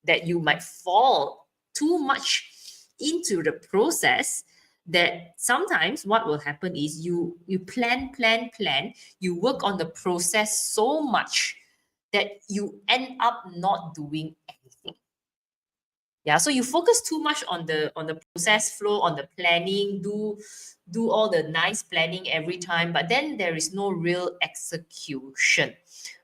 that you might fall too much into the process, that sometimes what will happen is you plan, you work on the process so much that you end up not doing anything. Yeah, so you focus too much on the process flow, on the planning, do all the nice planning every time, but then there is no real execution.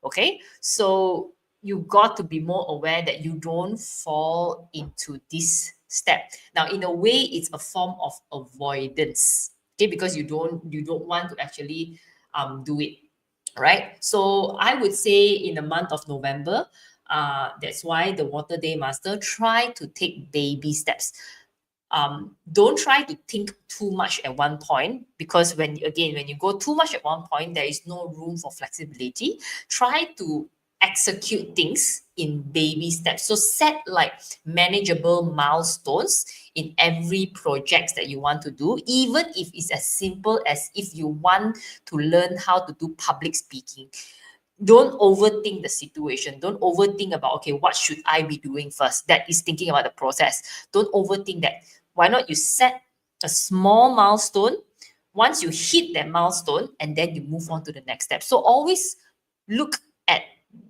Okay, so you got to be more aware that you don't fall into this step. Now, in a way, it's a form of avoidance. Okay, because you don't want to actually do it, right? So I would say in the month of November, that's why the water day master, try to take baby steps. Don't try to think too much at one point, because when you go too much at one point, there is no room for flexibility. Try to execute things in baby steps. So set like manageable milestones in every project that you want to do, even if it's as simple as if you want to learn how to do public speaking. Don't overthink the situation. Don't overthink about, okay, what should I be doing first? That is thinking about the process. Don't overthink that. Why not you set a small milestone? Once you hit that milestone, and then you move on to the next step. So always look at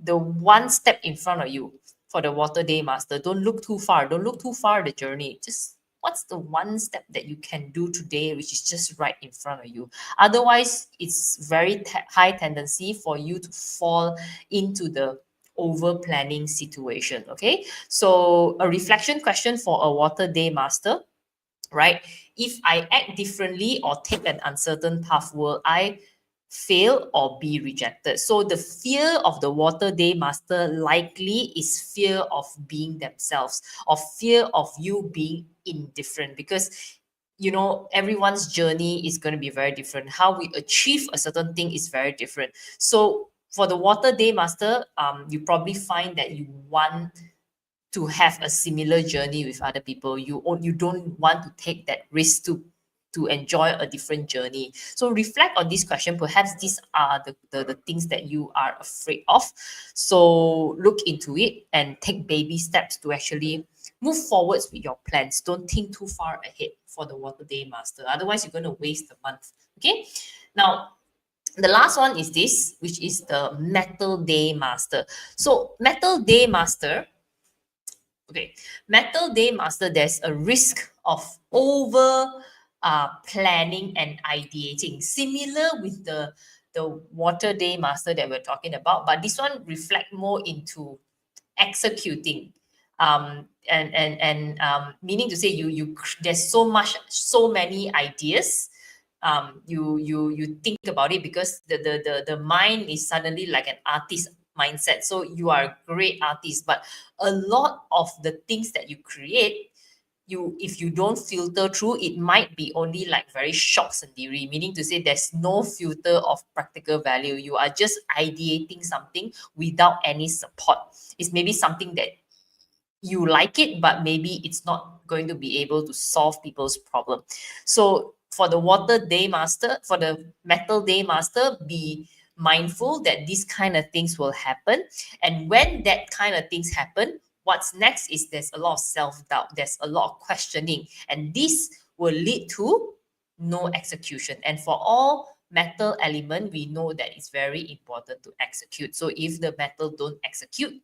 the one step in front of you. For the water day master, don't look too far. Don't look too far the journey. Just what's the one step that you can do today, which is just right in front of you. Otherwise, it's very high tendency for you to fall into the over planning situation. Okay, so a reflection question for a water day master, right? If I act differently or take an uncertain path, will I fail or be rejected. So the fear of the Water Day Master likely is fear of being themselves, or fear of you being indifferent, because everyone's journey is going to be very different. How we achieve a certain thing is very different. So for the Water Day Master, you probably find that you want to have a similar journey with other people. You don't want to take that risk to enjoy a different journey. So reflect on this question. Perhaps these are the things that you are afraid of. So look into it and take baby steps to actually move forwards with your plans. Don't think too far ahead for the Water Day Master. Otherwise, you're going to waste the month. Okay. Now, the last one is this, which is the Metal Day Master. So Metal Day Master, okay, Metal Day Master, there's a risk of over planning and ideating, similar with the Water Day Master that we're talking about, but this one reflect more into executing. Meaning to say, there's so many ideas. You think about it, because the mind is suddenly like an artist mindset. So you are a great artist, but a lot of the things that you create, if you don't filter through, it might be only like very shocks and theory, meaning to say there's no filter of practical value. You are just ideating something without any support. It's maybe something that you like it, but maybe it's not going to be able to solve people's problem. So for the Metal Day Master, be mindful that these kind of things will happen. And when that kind of things happen, what's next is there's a lot of self-doubt, there's a lot of questioning, and this will lead to no execution. And for all metal element, we know that it's very important to execute. So if the metal don't execute,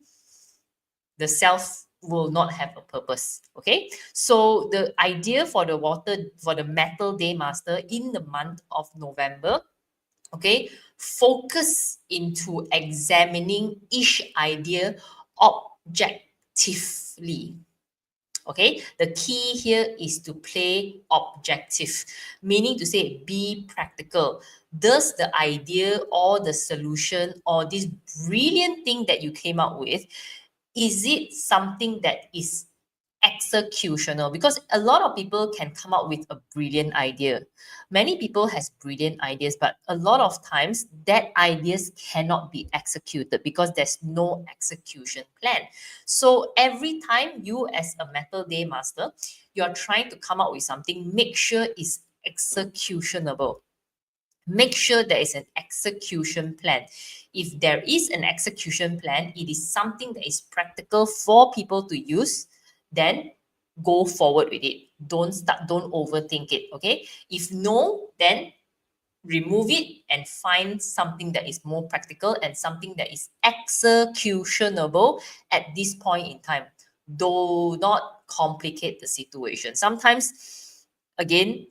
the self will not have a purpose. Okay, so the idea for the Metal Day Master in the month of November, okay, focus into examining each idea objectively. Okay, the key here is to play objective, meaning to say be practical. Does the idea or the solution or this brilliant thing that you came up with, is it something that is executional? Because a lot of people can come up with a brilliant idea. Many people has brilliant ideas, but a lot of times that ideas cannot be executed because there's no execution plan. So every time you as a Metal Day Master, you're trying to come up with something, make sure it's executionable. Make sure there is an execution plan. If there is an execution plan, it is something that is practical for people to use, then go forward with it. Don't overthink it. Okay. If no, then remove it and find something that is more practical and something that is executionable at this point in time. Do not complicate the situation. Sometimes, again,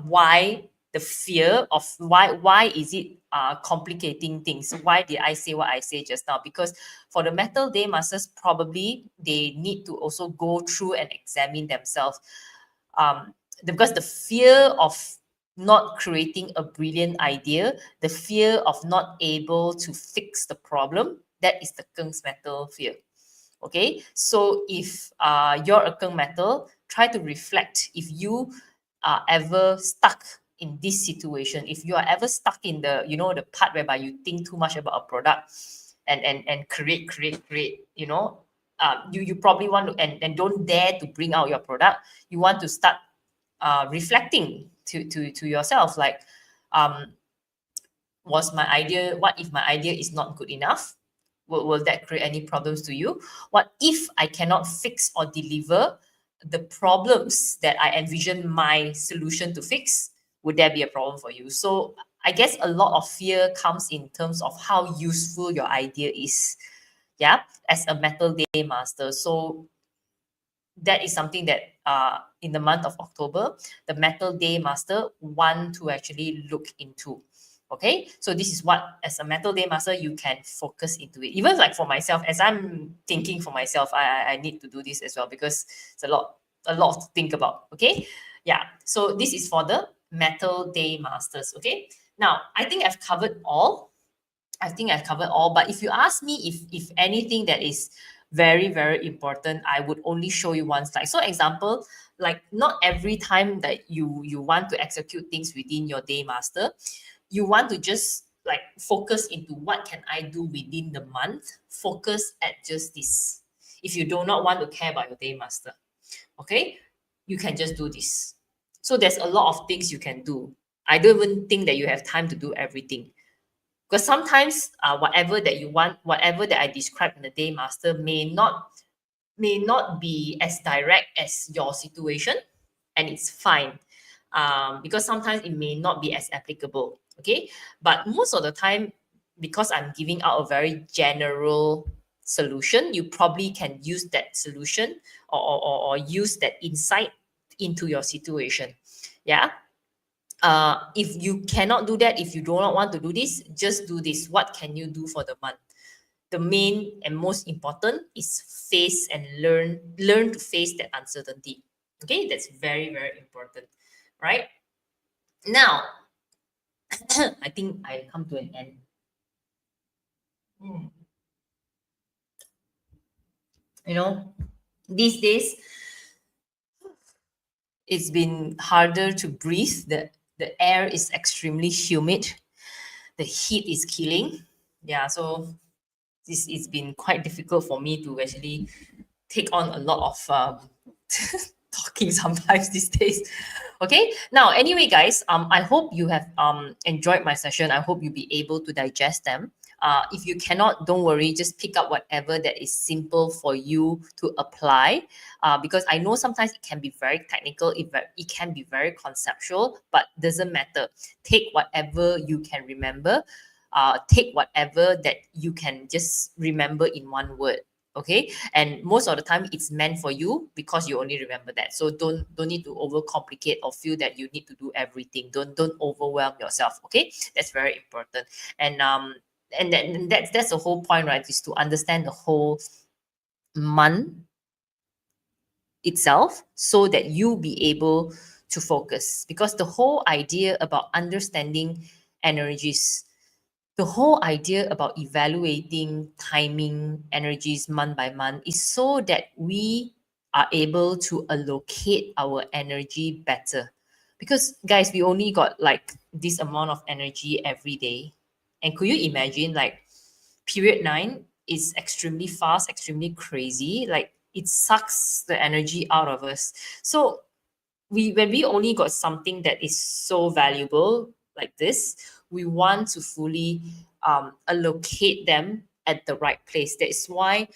why the fear of why is it complicating things? Why did I say what I say just now? Because for the Metal Day Masters, probably they need to also go through and examine themselves, because the fear of not creating a brilliant idea, the fear of not able to fix the problem, that is the Keng's Metal fear. Okay, so if you're a Keng Metal, try to reflect if you are ever stuck in this situation, if you are ever stuck in the the part whereby you think too much about a product and create, you probably want to, and don't dare to bring out your product. You want to start reflecting to yourself, like, what if my idea is not good enough? Will that create any problems to you? What if I cannot fix or deliver the problems that I envision my solution to fix? Would there be a problem for you? So I guess a lot of fear comes in terms of how useful your idea is, yeah, as a Metal Day Master. So that is something that in the month of October, the Metal Day Master want to actually look into. Okay, so this is what, as a Metal Day Master, you can focus into it. Even like for myself, as I'm thinking for myself, I need to do this as well, because it's a lot to think about. Okay, yeah. So this is for the Metal Day Masters. Okay. Now, I think I've covered all. But if you ask me if anything that is very, very important, I would only show you one slide. So example, like not every time that you want to execute things within your day master, you want to just like focus into what can I do within the month, focus at just this. If you do not want to care about your day master, okay, you can just do this. So there's a lot of things you can do. I don't even think that you have time to do everything, because sometimes whatever that you want, whatever that I described in the day master may not be as direct as your situation, and it's fine, because sometimes it may not be as applicable. Okay, but most of the time, because I'm giving out a very general solution, you probably can use that solution, or use that insight into your situation. Yeah. If you cannot do that, if you do not want to do this, just do this. What can you do for the month? The main and most important is face and learn to face that uncertainty. Okay, that's very, very important, right? Now, I think I come to an end. Hmm. You know, these days it's been harder to breathe. The air is extremely humid. The heat is killing. Yeah, so this it's been quite difficult for me to actually take on a lot of talking sometimes these days. Okay. Now, anyway, guys, I hope you have enjoyed my session. I hope you'll be able to digest them. If you cannot, don't worry. Just pick up whatever that is simple for you to apply. Because I know sometimes it can be very technical, it can be very conceptual, but doesn't matter. Take whatever you can remember. Take whatever that you can just remember in one word. Okay, and most of the time it's meant for you because you only remember that. So don't need to overcomplicate or feel that you need to do everything. Don't overwhelm yourself. Okay, that's very important. And that's the whole point, right? Is to understand the whole month itself so that you be able to focus, because the whole idea about understanding energies, the whole idea about evaluating timing energies month by month is so that we are able to allocate our energy better. Because guys, we only got like this amount of energy every day. And could you imagine, like, period 9 is extremely fast, extremely crazy, like it sucks the energy out of us. So when we only got something that is so valuable like this, we want to fully allocate them at the right place. That is why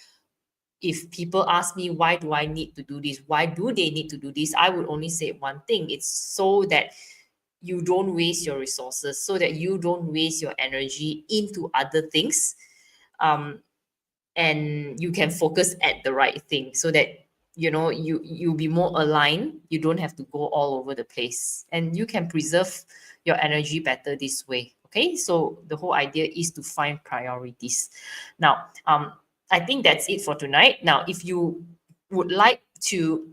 if people ask me, why do I need to do this, why do they need to do this, I would only say one thing: it's so that you don't waste your resources, so that you don't waste your energy into other things, um, and you can focus at the right thing, so that you'll be more aligned. You don't have to go all over the place, and you can preserve your energy better this way. Okay, so the whole idea is to find priorities. Now, I think that's it for tonight. Now, if you would like to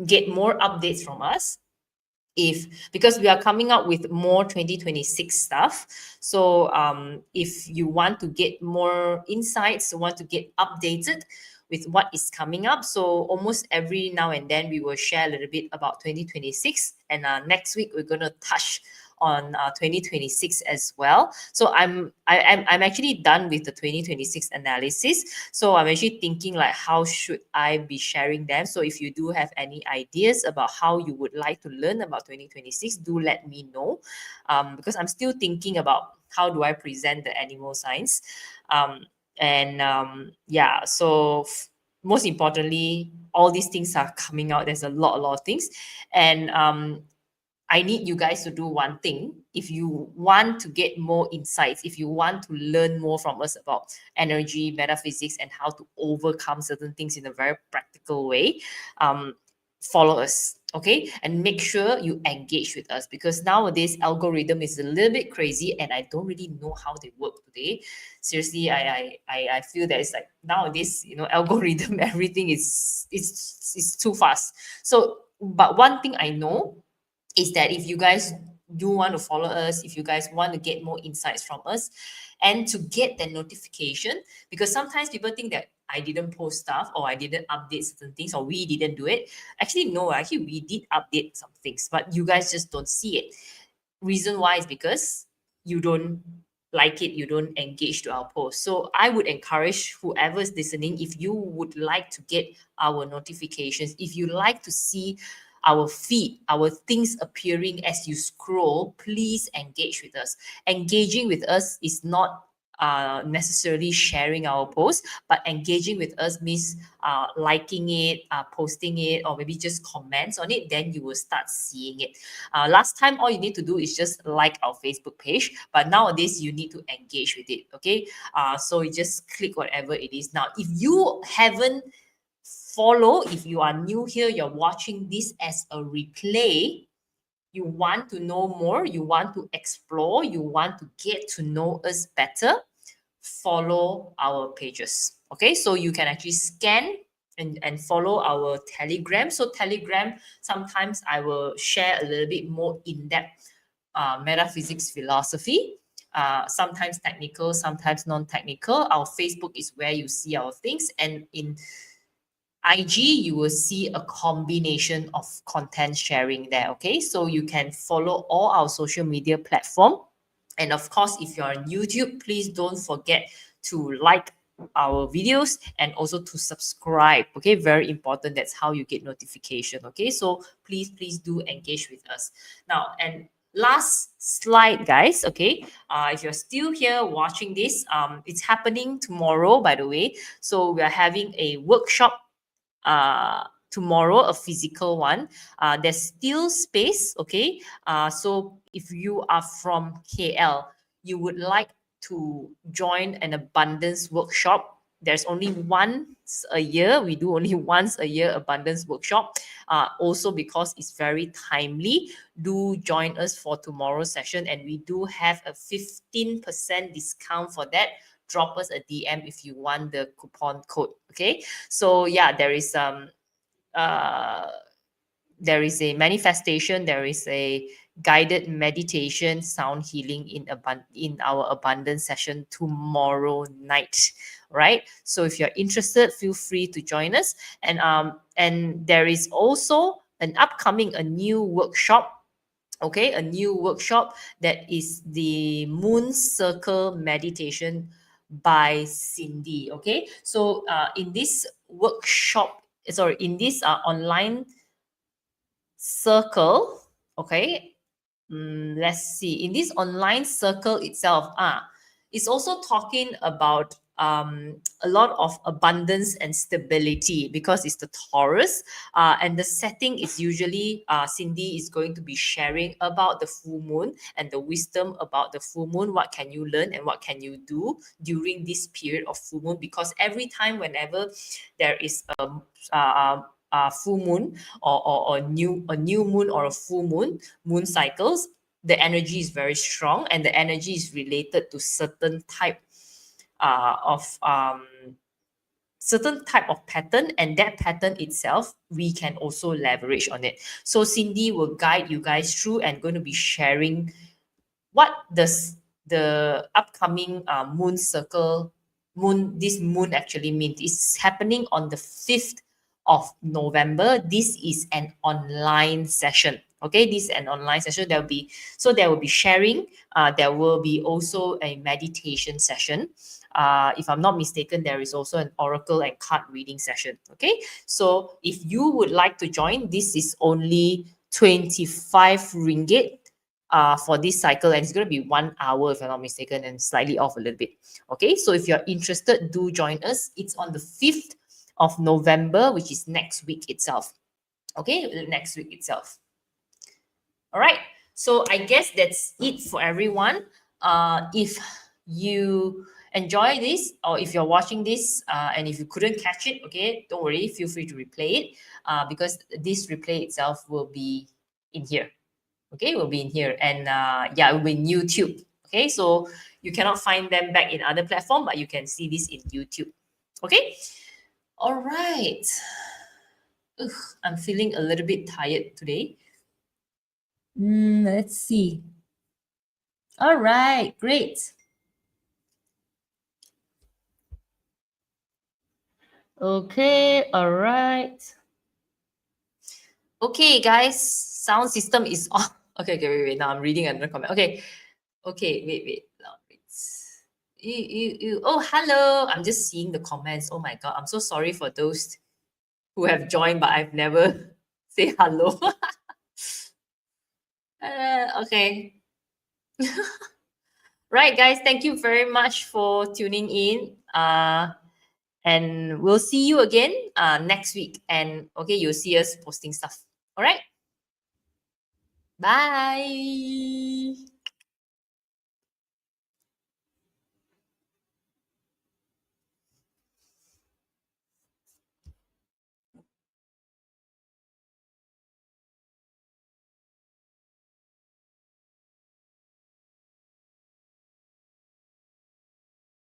get more updates from us, because we are coming up with more 2026 stuff, so if you want to get more insights, want to get updated with what is coming up, so almost every now and then we will share a little bit about 2026, and next week we're going to touch on 2026 as well. So I'm actually done with the 2026 analysis, so I'm actually thinking like how should I be sharing them. So if you do have any ideas about how you would like to learn about 2026, do let me know, because I'm still thinking about how do I present the animal science. Yeah, so most importantly, all these things are coming out. There's a lot of things, and I need you guys to do one thing. If you want to get more insights, if you want to learn more from us about energy, metaphysics, and how to overcome certain things in a very practical way, follow us, okay? And make sure you engage with us, because nowadays algorithm is a little bit crazy, and I don't really know how they work today. Seriously, I feel that it's like nowadays, algorithm, everything is too fast. So, but one thing I know is that if you guys do want to follow us, if you guys want to get more insights from us, and to get the notification, because sometimes people think that I didn't post stuff or I didn't update certain things or we didn't do it. Actually, no, actually we did update some things, but you guys just don't see it. Reason why is because you don't like it, you don't engage to our post. So I would encourage whoever's listening, if you would like to get our notifications, if you like to see our feed, our things appearing as you scroll, please engage with us. Engaging with us is not necessarily sharing our post, but engaging with us means liking it, posting it, or maybe just comments on it. Then you will start seeing it. Last time, all you need to do is just like our Facebook page, but nowadays you need to engage with it. Okay, so you just click whatever it is. Now, if you haven't follow, if you are new here, you're watching this as a replay, you want to know more, you want to explore, you want to get to know us better, follow our pages. Okay, so you can actually scan and follow our Telegram. So Telegram, sometimes I will share a little bit more in-depth metaphysics philosophy, sometimes technical, sometimes non-technical. Our Facebook is where you see our things, and in IG, you will see a combination of content sharing there. Okay, so you can follow all our social media platform. And of course, if you're on YouTube, please don't forget to like our videos and also to subscribe. Okay, very important. That's how you get notification. Okay, so please do engage with us. Now, and last slide, guys. Okay, if you're still here watching this, it's happening tomorrow, by the way. So we are having a workshop tomorrow, a physical one. There's still space. Okay, so if you are from KL, you would like to join an abundance workshop, there's only once a year. We do only once a year abundance workshop. Also because it's very timely, do join us for tomorrow's session, and we do have a 15% discount for that. Drop us a DM if you want the coupon code. Okay, so yeah, uh there is a manifestation, there is a guided meditation, sound healing in our abundance session tomorrow night, right? So if you're interested, feel free to join us. And there is also an upcoming a new workshop. Okay, a new workshop that is the Moon Circle meditation by Cindy. Okay, so in this workshop, sorry, in this online circle, okay, let's see, in this online circle itself, it's also talking about a lot of abundance and stability, because it's the Taurus, and the setting is usually Cindy is going to be sharing about the full moon and the wisdom about the full moon. What can you learn and what can you do during this period of full moon? Because every time, whenever there is a full moon, or a new moon or a full moon cycles, the energy is very strong, and the energy is related to of certain type of pattern, and that pattern itself we can also leverage on it. So Cindy will guide you guys through and going to be sharing what does the upcoming this moon actually means. It's happening on the 5th of November. This is an online session. Okay, this is an online session. There will be sharing. There will be also a meditation session. If I'm not mistaken, there is also an oracle and card reading session. Okay, so if you would like to join, this is only 25 ringgit for this cycle, and it's going to be 1 hour if I'm not mistaken, and slightly off a little bit. Okay, so if you're interested, do join us. It's on the 5th of November, which is next week itself. Okay, next week itself. All right, so I guess that's it for everyone. If you enjoy this, or if you're watching this and if you couldn't catch it, okay, don't worry, feel free to replay it, because this replay itself will be in here. Okay, will be in here, and yeah, it will be in YouTube. Okay, so you cannot find them back in other platform, but you can see this in YouTube. Okay, all right. Ugh, I'm feeling a little bit tired today. Let's see. All right, great. Okay, all right. Okay, guys, sound system is on. Okay, wait. Now I'm reading another comment. Okay, wait. Now it's you. Oh, hello. I'm just seeing the comments. Oh my god, I'm so sorry for those who have joined, but I've never say hello. Okay. Right, guys. Thank you very much for tuning in. And we'll see you again next week. And okay, you'll see us posting stuff. All right. Bye.